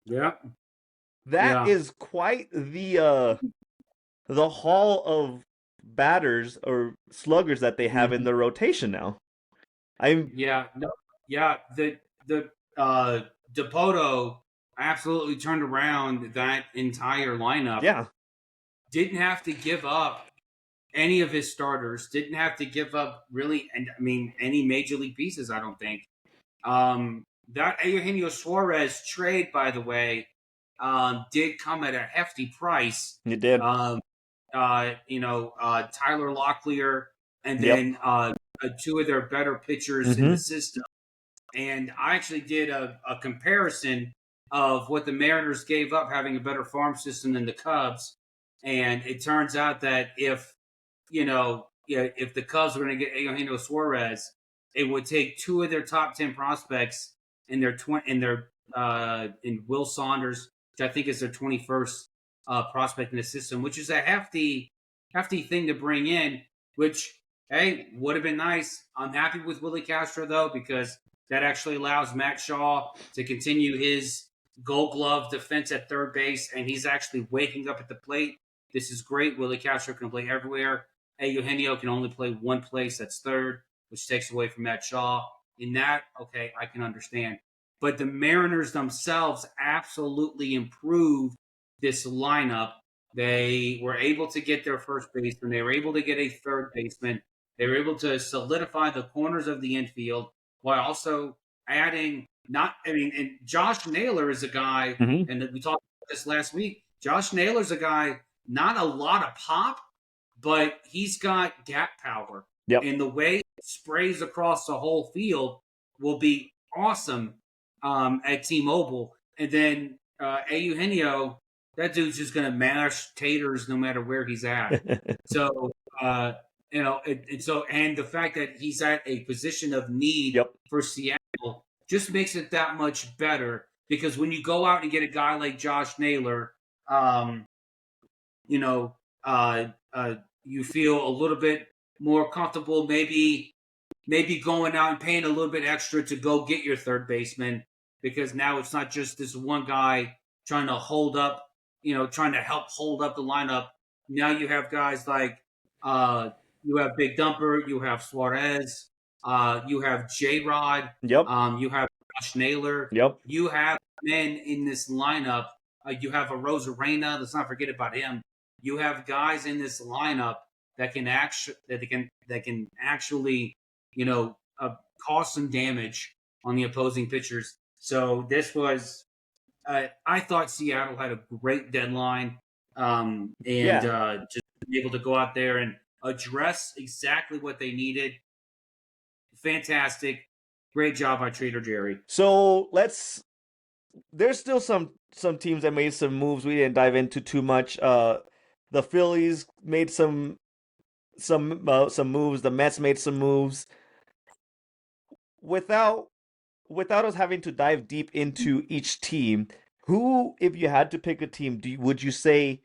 Yeah. That is quite the haul of batters or sluggers that they have in their rotation now. I'm Yeah, no, yeah. The Dipoto absolutely turned around that entire lineup. yeah. Didn't have to give up any of his starters. Didn't have to give up really, and I mean any major league pieces. I don't think. That Eugenio Suarez trade, by the way, did come at a hefty price. You did. Tyler Locklear, and Yep. then two of their better pitchers in the Mm-hmm. system. And I actually did a comparison of what the Mariners gave up having a better farm system than the Cubs. And it turns out that if the Cubs were going to get Eugenio Suarez, it would take two of their top 10 prospects in Will Saunders, which I think is their 21st prospect in the system, which is a hefty thing to bring in. Which, hey, would have been nice. I'm happy with Willie Castro though, because that actually allows Matt Shaw to continue his Gold Glove defense at third base, and he's actually waking up at the plate. This is great. Willie Castro can play everywhere. Eugenio can only play one place, that's third, which takes away from Matt Shaw. In that, okay, I can understand. But the Mariners themselves absolutely improved this lineup. They were able to get their first baseman. They were able to get a third baseman. They were able to solidify the corners of the infield while also adding and Josh Naylor is a guy, Mm-hmm. and we talked about this last week. Josh Naylor's a guy, not a lot of pop, but he's got gap power. Yep. And the way it sprays across the whole field will be awesome at T-Mobile. And then Eugenio, that dude's just going to mash taters no matter where he's at. So, and the fact that he's at a position of need Yep. for Seattle just makes it that much better, because when you go out and get a guy like Josh Naylor, you feel a little bit more comfortable maybe going out and paying a little bit extra to go get your third baseman, because now it's not just this one guy trying to trying to help hold up the lineup. Now you have guys like you have Big Dumper, you have Suarez, you have J-Rod, Yep. you have Josh Naylor. Yep. You have men in this lineup. You have a Rosarena. Let's not forget about him. You have guys in this lineup that can actually cause some damage on the opposing pitchers. So this was, I thought Seattle had a great deadline, just be able to go out there and address exactly what they needed. Fantastic. Great job by Trader Jerry. So there's still some teams that made some moves we didn't dive into too much. The Phillies made some moves. The Mets made some moves. Without us having to dive deep into each team, who, if you had to pick a team, would you say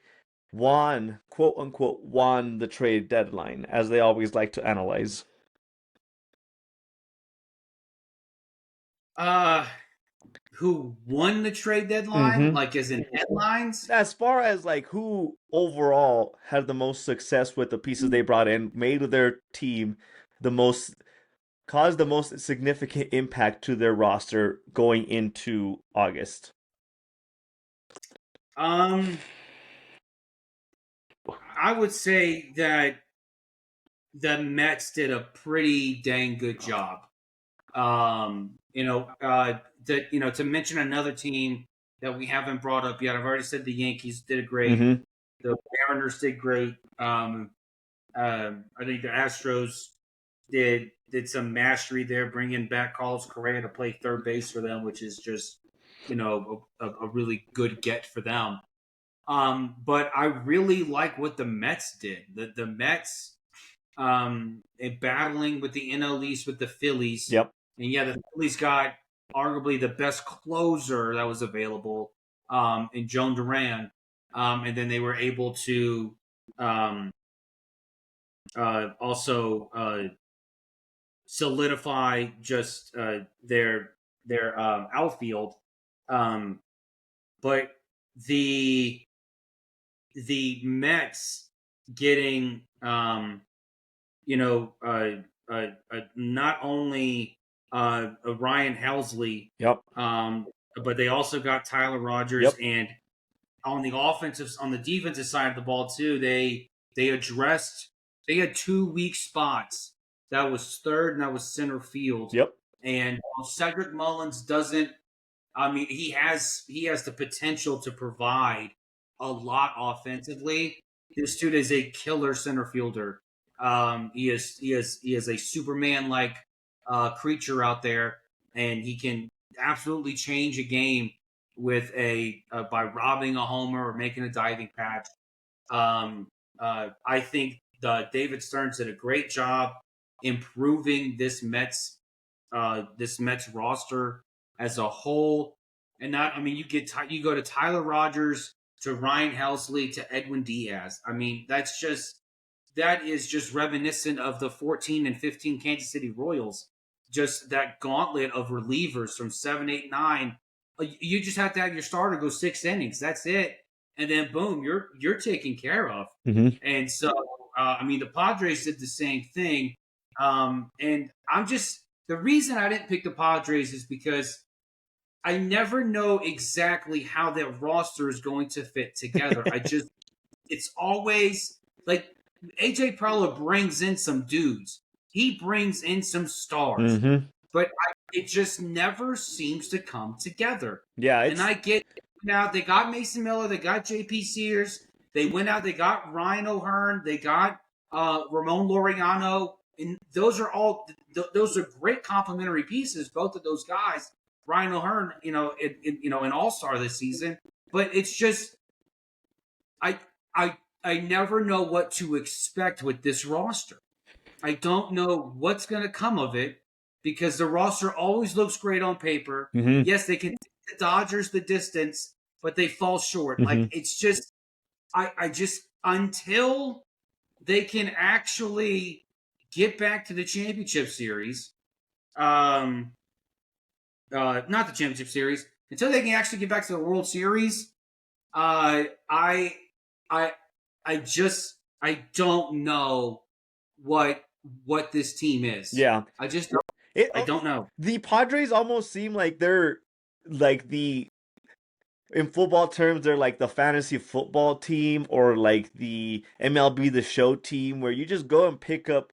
won, quote unquote, won the trade deadline, as they always like to analyze? Who won the trade deadline? Like, as in headlines? As far as like who overall had the most success with the pieces they brought in, made their team caused the most significant impact to their roster going into August. I would say that the Mets did a pretty dang good job. To mention another team that we haven't brought up yet, I've already said the Yankees did great. Mm-hmm. The Mariners did great. I think the Astros did some mastery there, bringing back Carlos Correa to play third base for them, which is just a really good get for them. But I really like what the Mets did. The Mets, battling with the NL East with the Phillies. Yep. And yeah, the Phillies got arguably the best closer that was available in Joan Duran. And then they were able to also solidify just their outfield. But the Mets getting not only Ryan Helsley, Yep. but they also got Tyler Rodgers, Yep. and on the defensive side of the ball too, they addressed. They had 2 weak spots. That was third, and that was center field. Yep. And Cedric Mullins doesn't. I mean, he has the potential to provide a lot offensively. This dude is a killer center fielder. He is a Superman like creature out there, and he can absolutely change a game with by robbing a homer or making a diving catch. I think David Stearns did a great job improving this Mets roster as a whole. And not, I mean, you go to Tyler Rodgers, to Ryan Helsley, to Edwin Diaz. I mean, that is just reminiscent of the 14 and 15 Kansas City Royals. Just that gauntlet of relievers from 7, 8, 9. You just have to have your starter go 6 innings. That's it. And then boom, you're taken care of. Mm-hmm. And so, I mean, the Padres did the same thing. And the reason I didn't pick the Padres is because I never know exactly how that roster is going to fit together. It's always like AJ Preller brings in some dudes. He brings in some stars. Mm-hmm. But it just never seems to come together. Yeah. And I get now they got Mason Miller, they got JP Sears, they went out, they got Ryan O'Hearn, they got Ramon Laureano, and those are great complementary pieces, both of those guys. Ryan O'Hearn, an all-star this season, but it's just I never know what to expect with this roster. I don't know what's going to come of it because the roster always looks great on paper. Mm-hmm. Yes, they can take the Dodgers the distance, but they fall short. Mm-hmm. Like it's just I just until they can actually get back to the championship series, not the championship series, until they can actually get back to the World Series, I don't know what this team is. Yeah. I don't know. The Padres almost seem like they're like in football terms, they're like the fantasy football team or like the MLB The Show team where you just go and pick up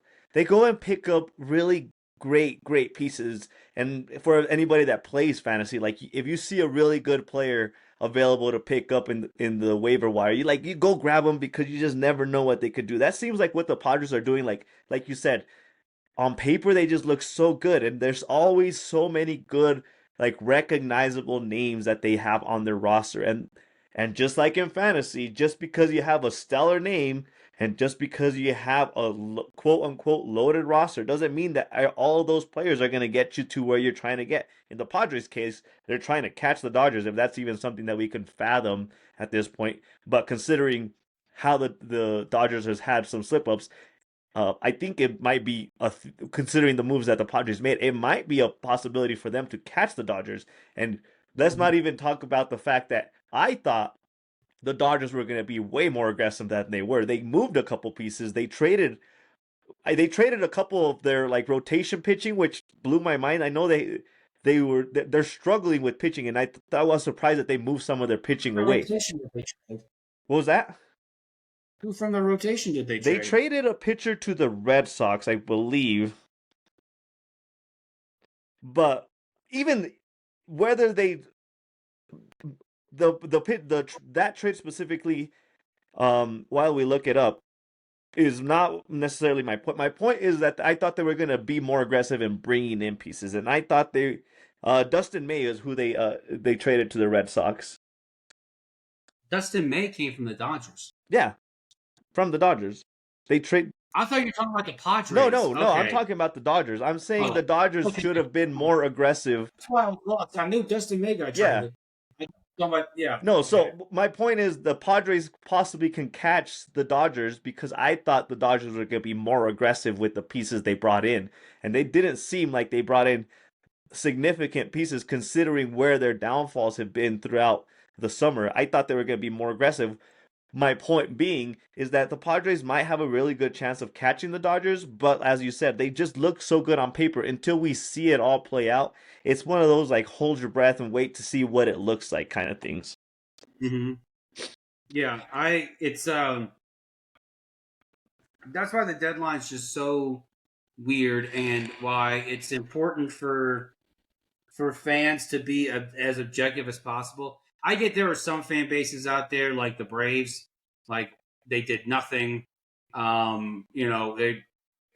really great pieces. And for anybody that plays fantasy, like if you see a really good player available to pick up in the waiver wire, you go grab them because you just never know what they could do. That seems like what the Padres are doing. Like you said, on paper they just look so good, and there's always so many good, like recognizable names that they have on their roster. And just like in fantasy, just because you have a stellar name and just because you have a quote unquote loaded roster doesn't mean that all of those players are going to get you to where you're trying to get. In the Padres case, they're trying to catch the Dodgers, if that's even something that we can fathom at this point. But considering how the Dodgers has had some slip ups, I think it might be, considering the moves that the Padres made, it might be a possibility for them to catch the Dodgers. And let's not even talk about the fact that I thought the Dodgers were going to be way more aggressive than they were. They moved a couple pieces. They traded a couple of their like rotation pitching, which blew my mind. I know they're struggling with pitching, and I was surprised that they moved some of their pitching away. What was that? Who from the rotation did they trade? They traded a pitcher to the Red Sox, I believe. But even whether that trade specifically, while we look it up, is not necessarily my point. My point is that I thought they were going to be more aggressive in bringing in pieces, and I thought Dustin May is who they traded to the Red Sox. Dustin May came from the Dodgers. Yeah. From the Dodgers. They trade. I thought you were talking about the Padres. No. Okay. I'm talking about the Dodgers. I'm saying the Dodgers should have been more aggressive. That's why I was lost. I knew Dustin May got traded. Yeah. No, so my point is the Padres possibly can catch the Dodgers because I thought the Dodgers were going to be more aggressive with the pieces they brought in. And they didn't seem like they brought in significant pieces considering where their downfalls have been throughout the summer. I thought they were going to be more aggressive. My point being is that the Padres might have a really good chance of catching the Dodgers, but as you said, they just look so good on paper until we see it all play out. It's one of those like hold your breath and wait to see what it looks like kind of things. Mm-hmm. Yeah, that's why the deadline's just so weird, and why it's important for fans to be as objective as possible. I get there are some fan bases out there like the Braves, like they did nothing. You had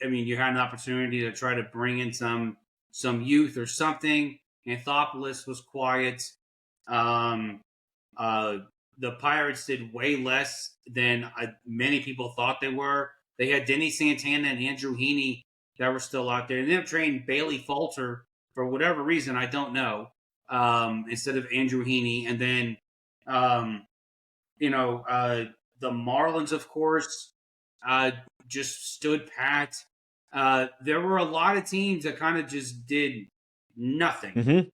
an opportunity to try to bring in some youth or something. Anthopoulos was quiet. Um, uh, the Pirates did way less than many people thought they were. They had Denny Santana and Andrew Heaney that were still out there. And they ended up trading Bailey Falter for whatever reason, I don't know, instead of Andrew Heaney. And then, the Marlins, of course, just stood pat. There were a lot of teams that kind of just did nothing. Mm-hmm.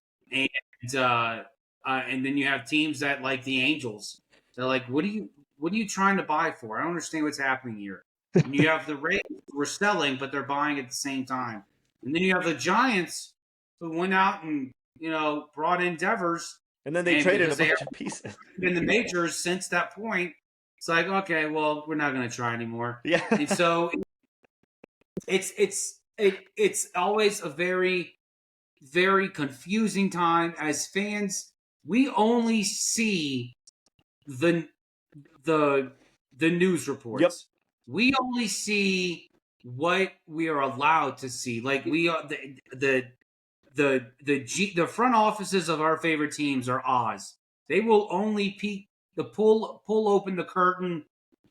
And then you have teams that, like the Angels, they're like, what are you trying to buy for? I don't understand what's happening here. And you have the Rays who are selling, but they're buying at the same time. And then you have the Giants who went out and, brought in Devers. And then they traded a bunch of pieces. In the majors since that point, it's like, okay, well, we're not going to try anymore. Yeah. And so it's always a very, very confusing time. As fans, we only see the news reports. Yep. We only see what we are allowed to see. Like we are the front offices of our favorite teams are Oz. They will only pull open the curtain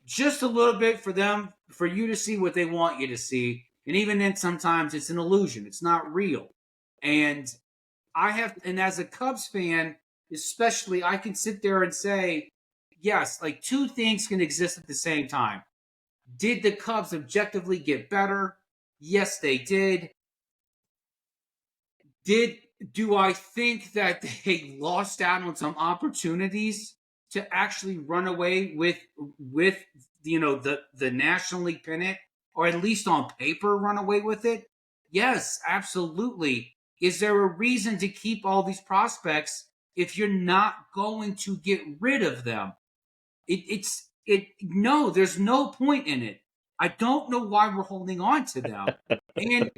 just a little bit for you to see what they want you to see. And even then, sometimes it's an illusion. It's not real. And as a Cubs fan, especially, I can sit there and say, yes, like two things can exist at the same time. Did the Cubs objectively get better? Yes, they did. Do I think that they lost out on some opportunities to actually run away with the National League pennant, or at least on paper run away with it? Yes, absolutely. Is there a reason to keep all these prospects if you're not going to get rid of them? No, there's no point in it. I don't know why we're holding on to them. and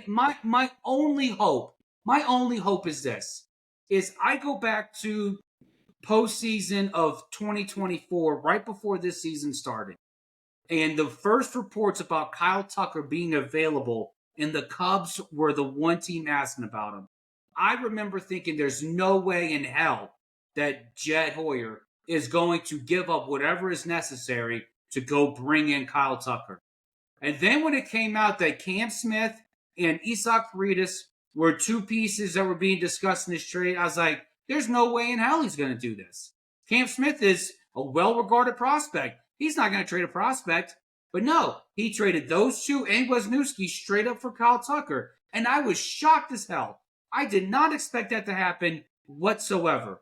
my only hope is this: I go back to postseason of 2024, right before this season started, and the first reports about Kyle Tucker being available, and the Cubs were the one team asking about him. I remember thinking there's no way in hell that Jed Hoyer is going to give up whatever is necessary to go bring in Kyle Tucker. And then when it came out that Cam Smith and Isaac Paredes were two pieces that were being discussed in this trade, I was like, there's no way in hell he's going to do this. Cam Smith is a well-regarded prospect. He's not going to trade a prospect. But no, he traded those two and Wisniewski straight up for Kyle Tucker. And I was shocked as hell. I did not expect that to happen whatsoever.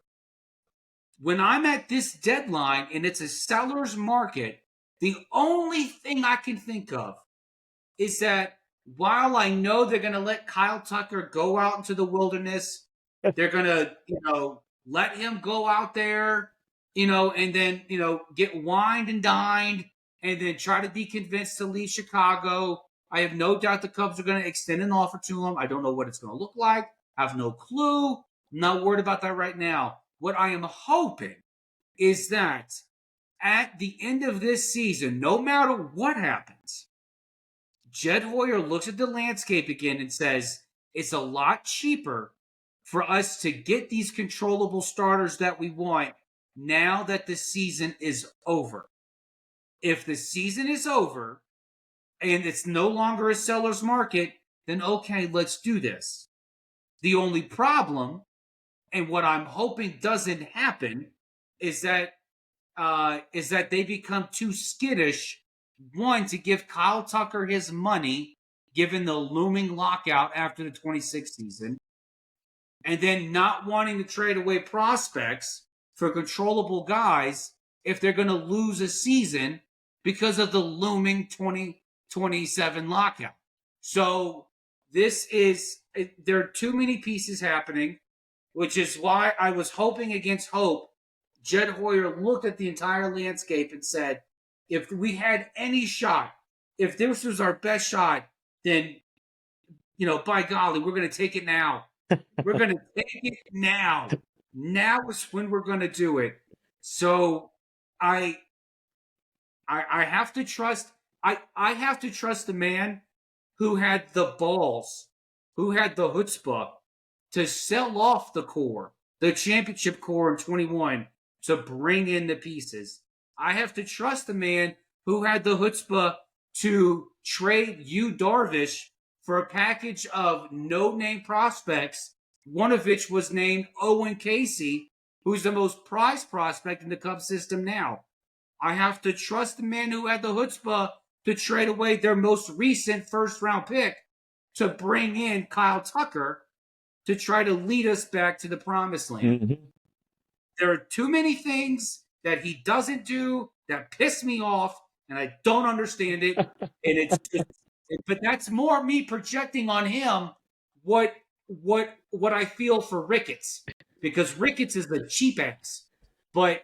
When I'm at this deadline and it's a seller's market, the only thing I can think of is that while I know they're going to let Kyle Tucker go out into the wilderness, they're going to, let him go out there, and then, get wined and dined and then try to be convinced to leave Chicago. I have no doubt the Cubs are going to extend an offer to him. I don't know what it's going to look like. I have no clue. I'm not worried about that right now. What I am hoping is that at the end of this season, no matter what happens, Jed Hoyer looks at the landscape again and says, it's a lot cheaper for us to get these controllable starters that we want now that the season is over. If the season is over and it's no longer a seller's market, then okay, let's do this. The only problem, and what I'm hoping doesn't happen, is that they become too skittish, one, to give Kyle Tucker his money, given the looming lockout after the 26th season, and then not wanting to trade away prospects for controllable guys if they're going to lose a season because of the looming 2027 lockout. So there are too many pieces happening, which is why I was hoping against hope. Jed Hoyer looked at the entire landscape and said, if we had any shot, if this was our best shot, then, by golly, we're going to take it now. We're going to take it now. Now is when we're going to do it. So I have to trust. I have to trust the man who had the balls, who had the chutzpah to sell off the championship core in 21 to bring in the pieces. I have to trust the man who had the chutzpah to trade Yu Darvish for a package of no-name prospects, one of which was named Owen Casey, who's the most prized prospect in the Cubs system now. I have to trust the man who had the chutzpah to trade away their most recent first-round pick to bring in Kyle Tucker to try to lead us back to the promised land. Mm-hmm. There are too many things that he doesn't do that piss me off, and I don't understand it. But that's more me projecting on him what I feel for Ricketts, because Ricketts is the cheap ass. But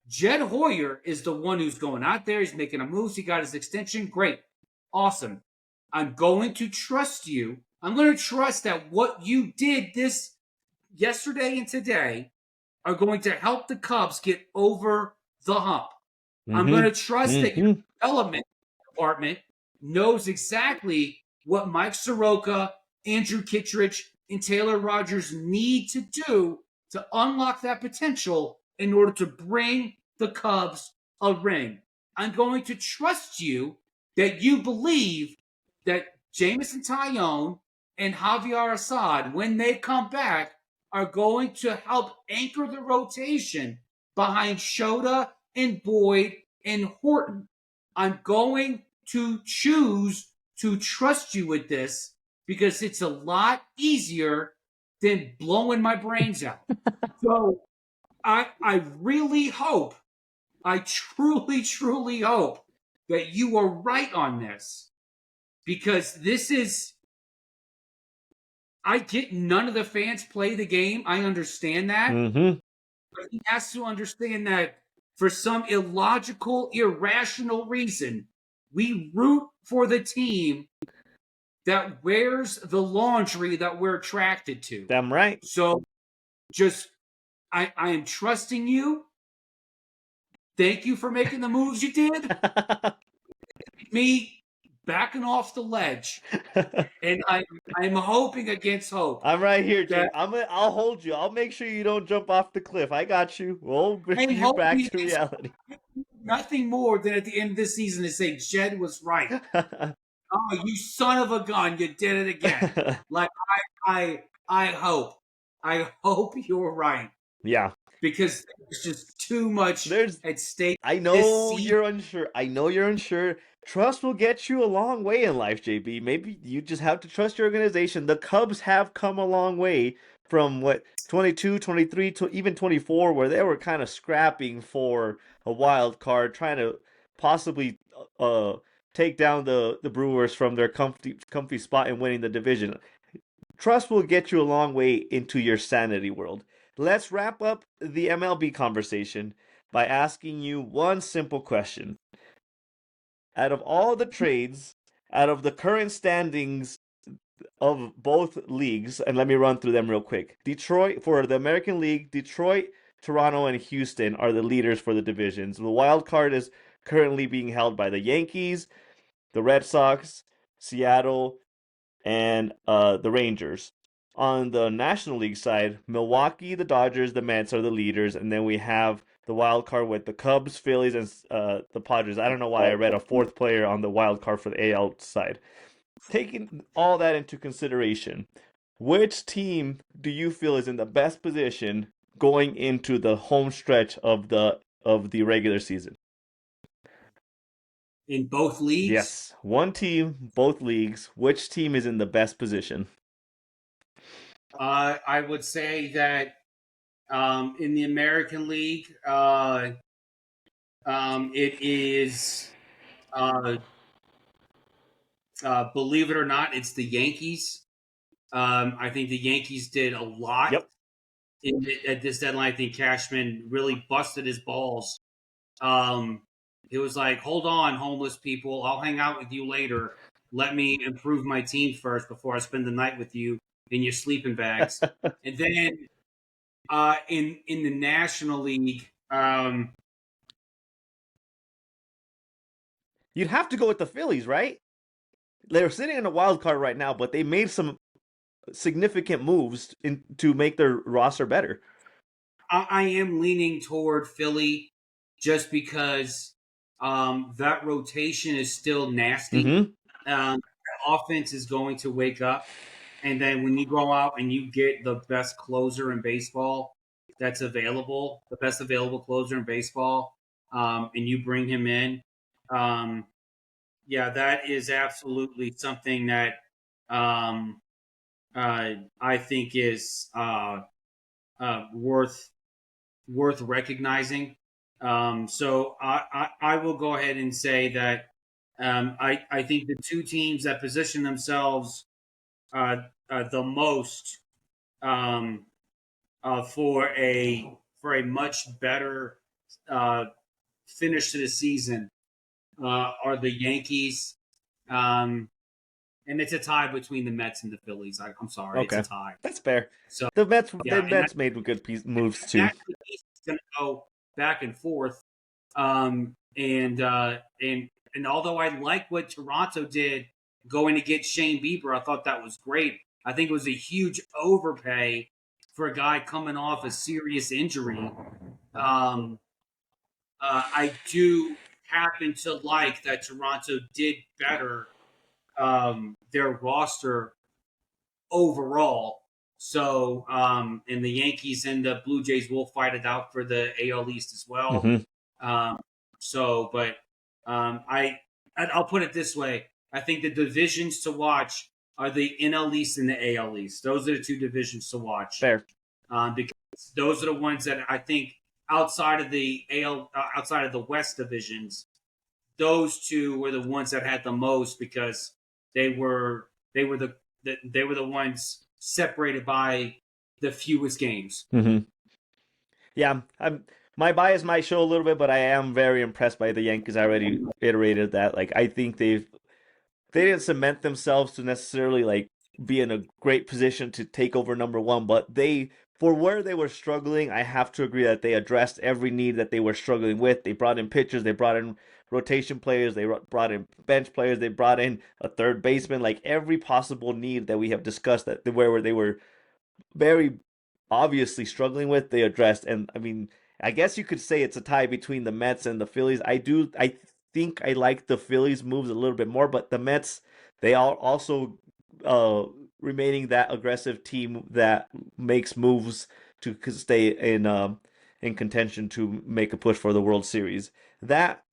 Jed Hoyer is the one who's going out there. He's making a move. He got his extension. Great. Awesome. I'm going to trust you. I'm going to trust that what you did this yesterday and today are going to help the Cubs get over the hump. Mm-hmm. I'm going to trust that your development department knows exactly what Mike Soroka, Andrew Kittredge, and Taylor Rogers need to do to unlock that potential in order to bring the Cubs a ring. I'm going to trust you that you believe that Jameson Taillon and Javier Assad, when they come back, are going to help anchor the rotation behind Shota and Boyd and Horton. I'm going to choose to trust you with this because it's a lot easier than blowing my brains out. So I really hope, I truly, truly hope that you are right on this, because this is, I get none of the fans play the game. I understand that. Mm-hmm. But he has to understand that for some illogical, irrational reason, we root for the team that wears the laundry that we're attracted to. Damn right. So I am trusting you. Thank you for making the moves you did. Me backing off the ledge. And I'm hoping against hope. I'm right here, Jake. I'll hold you. I'll make sure you don't jump off the cliff. I got you. We'll bring you back to reality. Nothing more than at the end of this season to say Jed was right. Oh, you son of a gun! You did it again. Like I hope you're right. Yeah. Because there's just too much at stake. I know you're unsure. Trust will get you a long way in life, JB. Maybe you just have to trust your organization. The Cubs have come a long way from 22, 23 to even 24, where they were kind of scrapping for a wild card, trying to possibly take down the Brewers from their comfy spot in winning the division. Trust will get you a long way into your sanity world. Let's wrap up the MLB conversation by asking you one simple question. Out of all the trades, out of the current standings of both leagues, and let me run through them real quick. Detroit, for the American League, Detroit, Toronto, and Houston are the leaders for the divisions. The wild card is currently being held by the Yankees, the Red Sox, Seattle, and the Rangers. On the National League side, Milwaukee, the Dodgers, the Mets are the leaders, and then we have the wild card with the Cubs, Phillies, and the Padres. I don't know why I read a fourth player on the wild card for the AL side. Taking all that into consideration, which team do you feel is in the best position going into the home stretch of the regular season? In both leagues? Yes. One team, both leagues. Which team is in the best position? I would say that in the American League, It is, uh, believe it or not, it's the Yankees. I think the Yankees did a lot Yep. at this deadline. I think Cashman really busted his balls. It was like, hold on, homeless people. I'll hang out with you later. Let me improve my team first before I spend the night with you in your sleeping bags. And then in the National League, You'd have to go with the Phillies, right? They're sitting in a wild card right now, but they made some significant moves to make their roster better. I am leaning toward Philly just because that rotation is still nasty. Mm-hmm. Offense is going to wake up. And then when you go out and you get the best closer in baseball that's available, the best available closer in baseball, and you bring him in, yeah, that is absolutely something that I think is worth recognizing. So I will go ahead and say that I think the two teams that position themselves the most um, for a much better uh, finish to the season are the Yankees, and it's a tie between the Mets and the Phillies. I'm sorry, it's Okay, a tie. that's fair. So The Mets, yeah, the Mets made good moves too. actually it's going to go back and forth. And although I like what Toronto did going to get Shane Bieber, I thought that was great. I think it was a huge overpay for a guy coming off a serious injury. I do happen to like that Toronto did better their roster overall. So, and the Yankees and the Blue Jays will fight it out for the AL East as well. Mm-hmm. But I'll put it this way: I think the divisions to watch are the NL East and the AL East. Those are the two divisions to watch Fair. because those are the ones that I think outside of the outside of the West divisions, those two were the ones that had the most because they were they were the ones separated by the fewest games. Mm-hmm. Yeah, my bias might show a little bit, but I am very impressed by the Yankees. I already iterated that. Like, I think they didn't cement themselves to necessarily like be in a great position to take over number one, but they, for where they were struggling, I have to agree that they addressed every need that they were struggling with. They brought in pitchers, they brought in rotation players, they brought in bench players, they brought in a third baseman, like every possible need that we have discussed that where they were very obviously struggling with, they addressed. And I mean, I guess you could say it's a tie between the Mets and the Phillies. I think I like the Phillies moves a little bit more, but the Mets, they are also uh remaining that aggressive team that makes moves to stay in contention to make a push for the World Series. That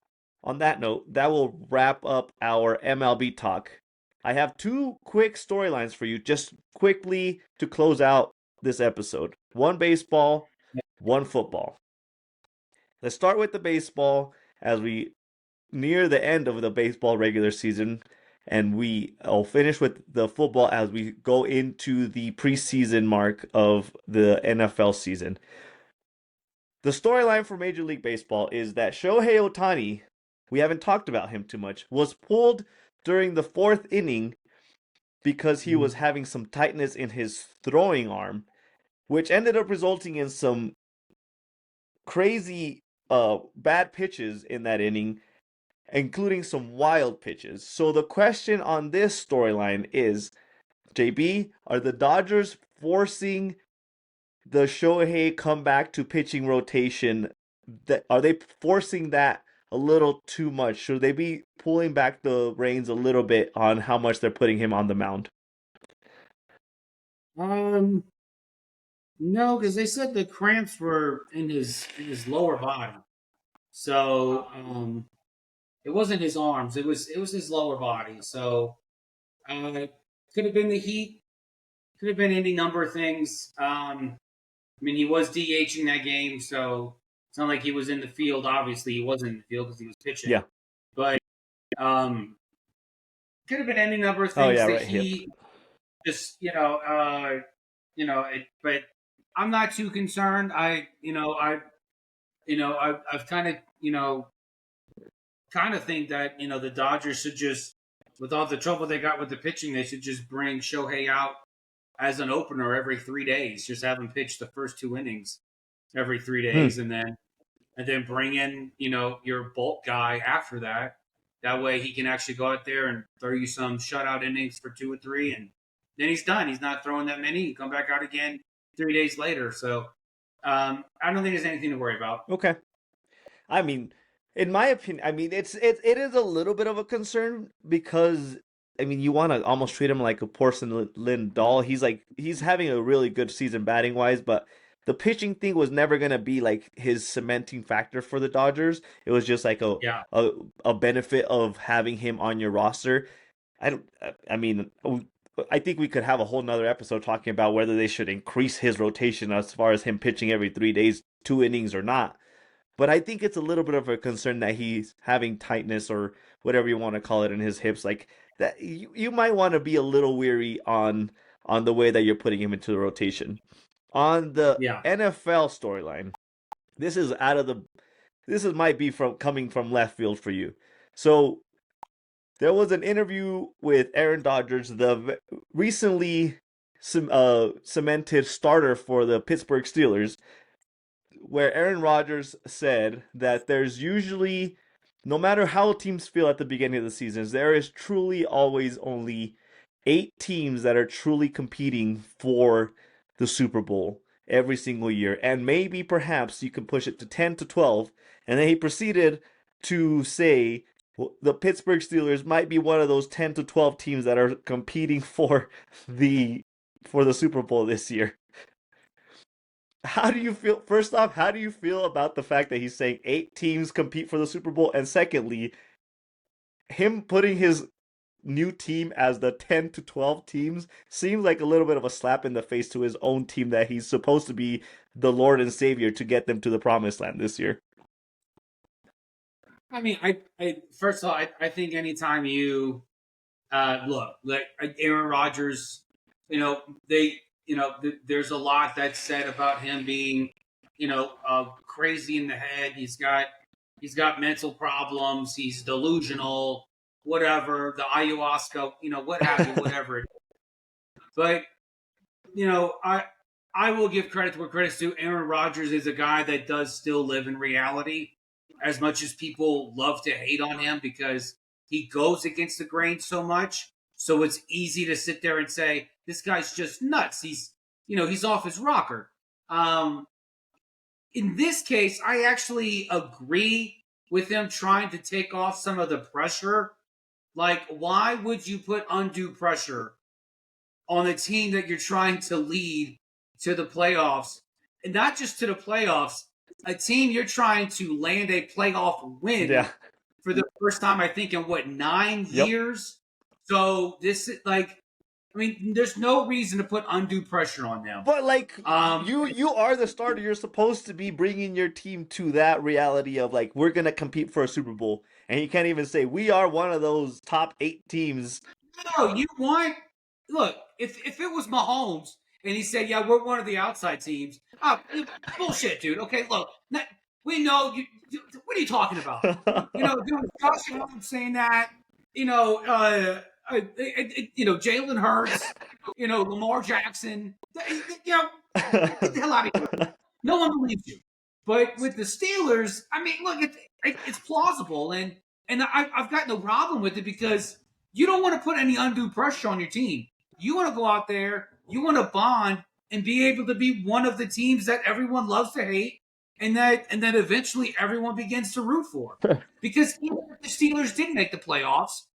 On that note, that will wrap up our MLB talk. I have two quick storylines for you, just quickly to close out this episode. One baseball, one football. Let's start with the baseball as we near the end of the baseball regular season, and I'll finish with the football as we go into the preseason mark of the NFL season. The storyline for Major League Baseball is that Shohei Ohtani, we haven't talked about him too much, was pulled during the fourth inning because he was having some tightness in his throwing arm, which ended up resulting in some crazy bad pitches in that inning, including some wild pitches. So the question on this storyline is, JB, are the Dodgers forcing the Shohei comeback to pitching rotation? Are they forcing that a little too much? Should they be pulling back the reins a little bit on how much they're putting him on the mound? No, because they said the cramps were in his lower body, so it wasn't his arms. It was his lower body. So could have been the heat. Could have been any number of things. I mean, he was DHing that game, so It's not like he was in the field. Obviously, he wasn't in the field because he was pitching. Yeah. But could have been any number of Oh things yeah, that right. he just, but I'm not too concerned. I've kind of, think that, the Dodgers should just, with all the trouble they got with the pitching, they should just bring Shohei out as an opener every 3 days. Just have him pitch the first 2 innings every 3 days, and then bring in, your bulk guy after that. That way he can actually go out there and throw you some shutout innings for 2 or 3, and then he's done. He's not throwing that many. He come back out again 3 days later. So I don't think there's anything to worry about. Okay. I mean, in my opinion, it is a little bit of a concern because you want to almost treat him like a porcelain doll. He's having a really good season batting wise, but the pitching thing was never gonna be like his cementing factor for the Dodgers. It was just like a benefit of having him on your roster. I think we could have a whole nother episode talking about whether they should increase his rotation as far as him pitching every 3 days, 2 innings or not. But I think it's a little bit of a concern that he's having tightness or whatever you want to call it in his hips. Like that, you might want to be a little weary on the way that you're putting him into the rotation. On the NFL storyline, this might be coming from left field for you. So there was an interview with Aaron Rodgers, the recently cemented starter for the Pittsburg Steelers, where Aaron Rodgers said that there's usually, no matter how teams feel at the beginning of the seasons, there is truly always only 8 teams that are truly competing for the Super Bowl every single year. And maybe perhaps you can push it to 10 to 12. And then he proceeded to say the Pittsburgh Steelers might be one of those 10 to 12 teams that are competing for the Super Bowl this year. How do you feel? First off, how do you feel about the fact that he's saying 8 teams compete for the Super Bowl? And secondly, him putting his new team as the 10 to 12 teams seems like a little bit of a slap in the face to his own team that he's supposed to be the Lord and Savior to get them to the promised land this year. I first of all, I think anytime you look, like Aaron Rodgers, there's a lot that's said about him being, crazy in the head. He's got mental problems. He's delusional, whatever, the ayahuasca, what have you, whatever it is. But, I will give credit to where credit's due. Aaron Rodgers is a guy that does still live in reality, as much as people love to hate on him because he goes against the grain so much. So it's easy to sit there and say, this guy's just nuts. He's off his rocker. In this case, I actually agree with him trying to take off some of the pressure. Like, why would you put undue pressure on a team that you're trying to lead to the playoffs? And not just to the playoffs, a team you're trying to land a playoff win for the first time, I think, in 9 years? So this is there's no reason to put undue pressure on them. But you are the starter. You're supposed to be bringing your team to that reality of we're gonna compete for a Super Bowl, and you can't even say we are one of those top 8 teams. No, look. If it was Mahomes and he said, "Yeah, we're one of the outside teams," bullshit, dude. Okay, look, we know you. What are you talking about? Dude, Josh Allen saying that. Jalen Hurts, Lamar Jackson, get the hell out of here. No one believes you. But with the Steelers, look, it's plausible, and I've got no problem with it because you don't want to put any undue pressure on your team. You want to go out there, you want to bond, and be able to be one of the teams that everyone loves to hate, and that eventually everyone begins to root for. Because even if the Steelers didn't make the playoffs,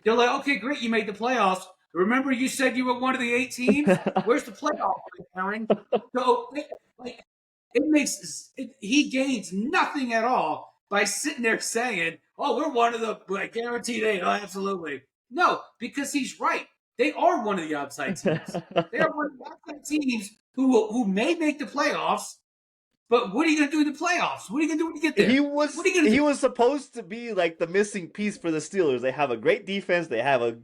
they're like, okay, great, you made the playoffs. Remember you said you were one of the 8 teams? Where's the playoff, Aaron? So, he gains nothing at all by sitting there saying, oh, we're one of the guaranteed 8. Oh, absolutely. No, because he's right. They are one of the outside teams. They are one of the outside teams who may make the playoffs, But what are you going to do in the playoffs? What are you going to do when you get there? He What are you going to he do? was supposed to be like the missing piece for the Steelers. They have a great defense. They have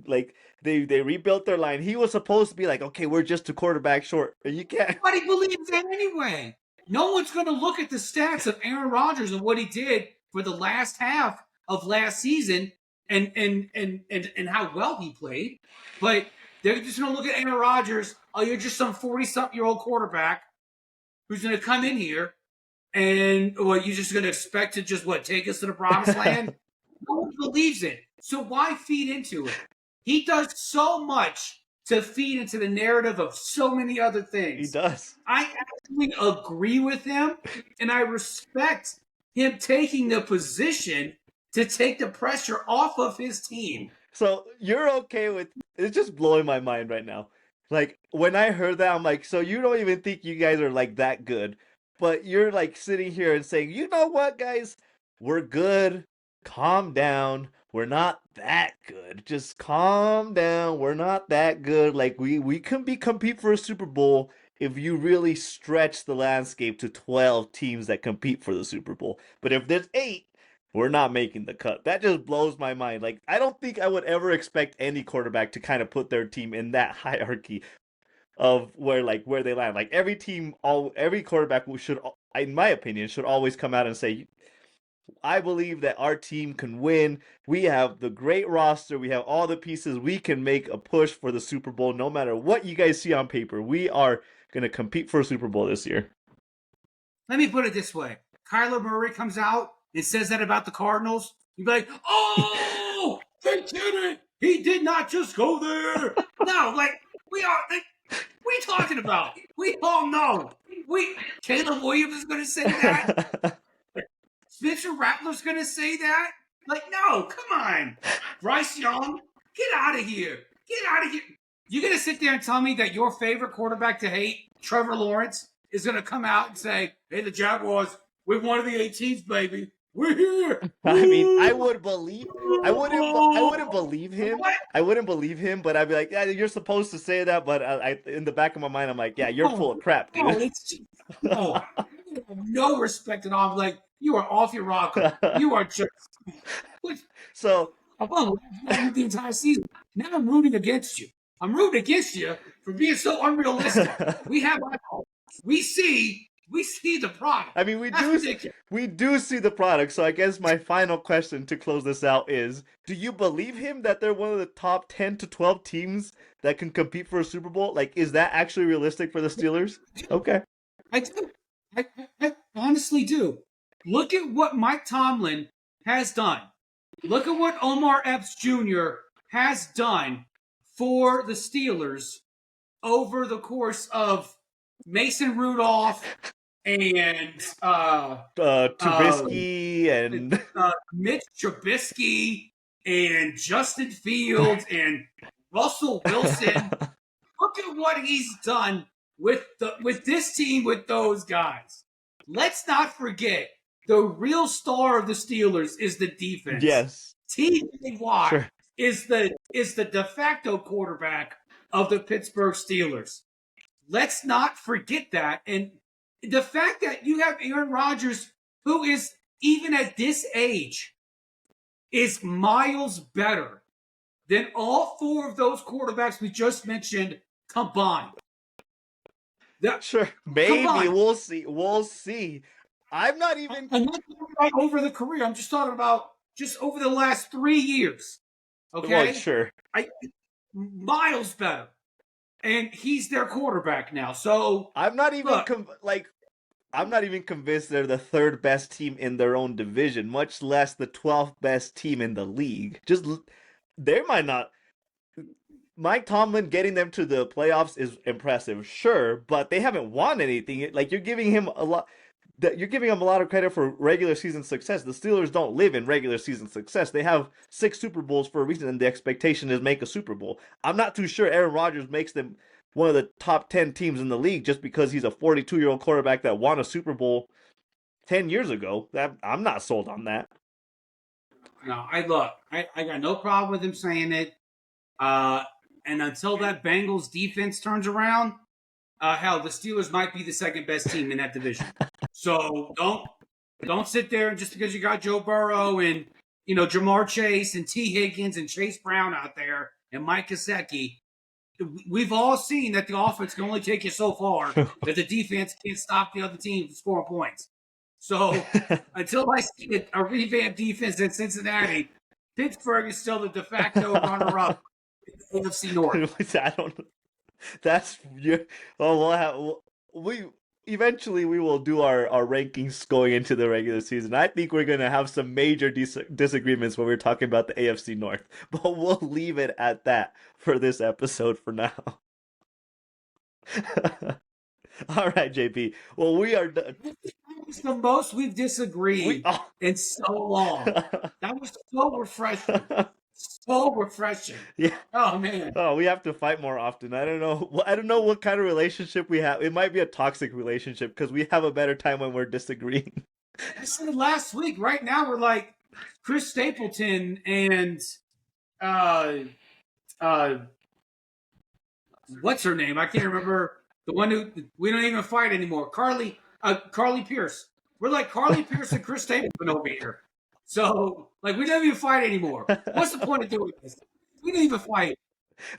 they rebuilt their line. He was supposed to be like, okay, we're just a quarterback short. And you can't. Nobody believes that anyway. No one's going to look at the stats of Aaron Rodgers and what he did for the last half of last season and how well he played. But they're just going to look at Aaron Rodgers. Oh, you're just some 40-something-year-old quarterback who's going to come in here and you're just going to expect to just take us to the promised land? No one believes it. So why feed into it? He does so much to feed into the narrative of so many other things. He does. I actually agree with him, and I respect him taking the position to take the pressure off of his team. So you're okay with it's just blowing my mind right now. Like when I heard that, I'm like, so you don't even think you guys are like that good, but you're like sitting here and saying, you know what, guys, we're good. Calm down. We're not that good. Just calm down. We're not that good. Like we can compete for a Super Bowl if you really stretch the landscape to 12 teams that compete for the Super Bowl. But if there's 8, we're not making the cut. That just blows my mind. Like I don't think I would ever expect any quarterback to kind of put their team in that hierarchy of where they land. Like every quarterback should, in my opinion, should always come out and say, I believe that our team can win. We have the great roster. We have all the pieces. We can make a push for the Super Bowl no matter what you guys see on paper. We are going to compete for a Super Bowl this year. Let me put it this way. Kyler Murray comes out and says that about the Cardinals. You'd be like, oh, they did it. He did not just go there. No, what are you talking about? We all know. Caleb Williams is going to say that. Spencer Rattler's going to say that? Like, no, come on. Bryce Young, get out of here. Get out of here. You going to sit there and tell me that your favorite quarterback to hate, Trevor Lawrence, is going to come out and say, hey, the Jaguars, we're one of the 8 teams, baby. We're here. I mean, I wouldn't believe him. What? I wouldn't believe him, but I'd be like, yeah, you're supposed to say that. But I in the back of my mind, I'm like, yeah, you're full of crap, dude. No, it's just, no respect at all. I'm like, you are off your rocker. You are just. So the entire season. Now I'm rooting against you. I'm rooting against you for being so unrealistic. We see the product. I mean, we do see the product. So I guess my final question to close this out is: do you believe him that they're one of the top 10 to 12 teams that can compete for a Super Bowl? Like, is that actually realistic for the Steelers? Okay, I do. I honestly do. Look at what Mike Tomlin has done. Look at what Omar Epps Jr. has done for the Steelers over the course of Mason Rudolph and Trubisky and Mitch Trubisky and Justin Fields and Russell Wilson. Look at what he's done with this team with those guys. Let's not forget the real star of the Steelers is the defense. Yes, T.J. Watt sure. is the de facto quarterback of the Pittsburgh Steelers. Let's not forget that. And the fact that you have Aaron Rodgers, who is, even at this age, is miles better than all 4 of those quarterbacks we just mentioned combined. Sure, maybe combined. we'll see. I'm not even over the career. I'm just talking about just over the last 3 years. Okay, well, sure. Miles better. And he's their quarterback now. So I'm not even I'm not even convinced they're the 3rd best team in their own division, much less the 12th best team in the league. Just they might not. Mike Tomlin getting them to the playoffs is impressive, sure, but they haven't won anything. Like you're giving him a lot of credit for regular season success. The Steelers don't live in regular season success. They have 6 Super Bowls for a reason, and the expectation is make a Super Bowl. I'm not too sure Aaron Rodgers makes them one of the top 10 teams in the league just because he's a 42-year-old quarterback that won a Super Bowl 10 years ago. I'm not sold on that. No, I got no problem with him saying it. And until that Bengals defense turns around, hell, the Steelers might be the second best team in that division. So don't sit there and just because you got Joe Burrow and Jamar Chase and T. Higgins and Chase Brown out there and Mike Gesicki, we've all seen that the offense can only take you so far, that the defense can't stop the other team from scoring points. So until I see a revamped defense in Cincinnati, Pittsburgh is still the de facto runner-up in the AFC North. I don't. That's we eventually we will do our rankings going into the regular season. I think we're gonna have some major disagreements when we're talking about the AFC North, but we'll leave it at that for this episode for now. All right, JP. Well, we are done. It's the most we've disagreed in so long. That was so refreshing. So refreshing. Yeah. Oh man. Oh, we have to fight more often. I don't know. I don't know what kind of relationship we have. It might be a toxic relationship because we have a better time when we're disagreeing. I said last week. Right now, we're like Chris Stapleton and what's her name? I can't remember. The one who we don't even fight anymore. Carly Pierce. We're like Carly Pierce and Chris Stapleton over here. So, like, we don't even fight anymore. What's the point of doing this? We don't even fight.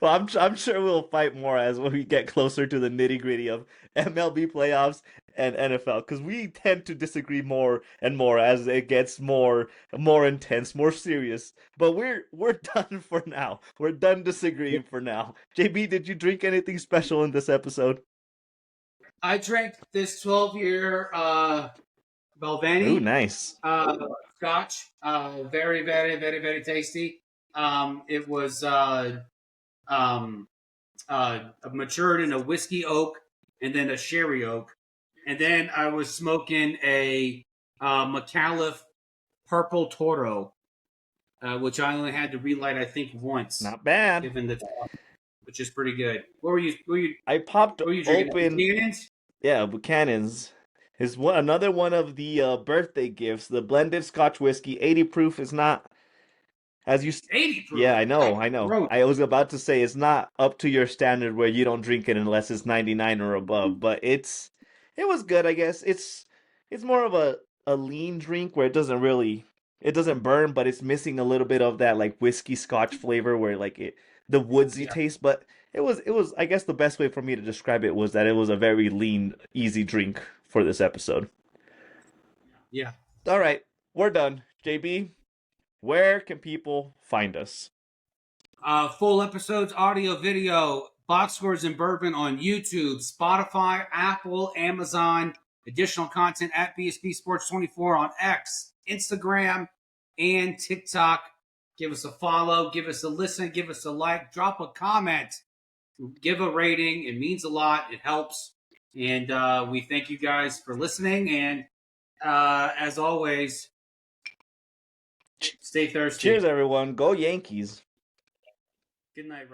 Well, I'm sure we'll fight more as we get closer to the nitty gritty of MLB playoffs and NFL, because we tend to disagree more and more as it gets more intense, more serious. But we're done for now. We're done disagreeing for now. JB, did you drink anything special in this episode? I drank this 12-year Balvenie. Ooh, nice. Scotch. Very, very, very, very tasty. It was matured in a whiskey oak and then a sherry oak. And then I was smoking a McAuliffe Purple Toro, which I only had to relight, I think, once. Not bad. Given the top, which is pretty good. What were you? I popped What were you drinking? open. Buchanan's? Yeah, Buchanan's. Is another one of the birthday gifts. The blended Scotch whiskey, 80 proof, is not as you. 80 proof. Yeah, I know. Gross. I was about to say it's not up to your standard where you don't drink it unless it's 99 or above. But it was good, I guess. It's more of a lean drink where it doesn't burn, but it's missing a little bit of that like whiskey Scotch flavor where like the woodsy taste. But it was I guess the best way for me to describe it was that it was a very lean, easy drink for this episode. Yeah. All right, we're done. JB, where can people find us? Full episodes, audio, video, Box Scores and Bourbon on YouTube, Spotify, Apple, Amazon. Additional content at BSB Sports 24 on X, Instagram, and TikTok. Give us a follow, give us a listen, give us a like, drop a comment, give a rating. It means a lot. It helps. And we thank you guys for listening. And as always, stay thirsty. Cheers, everyone. Go Yankees. Good night, Ryno.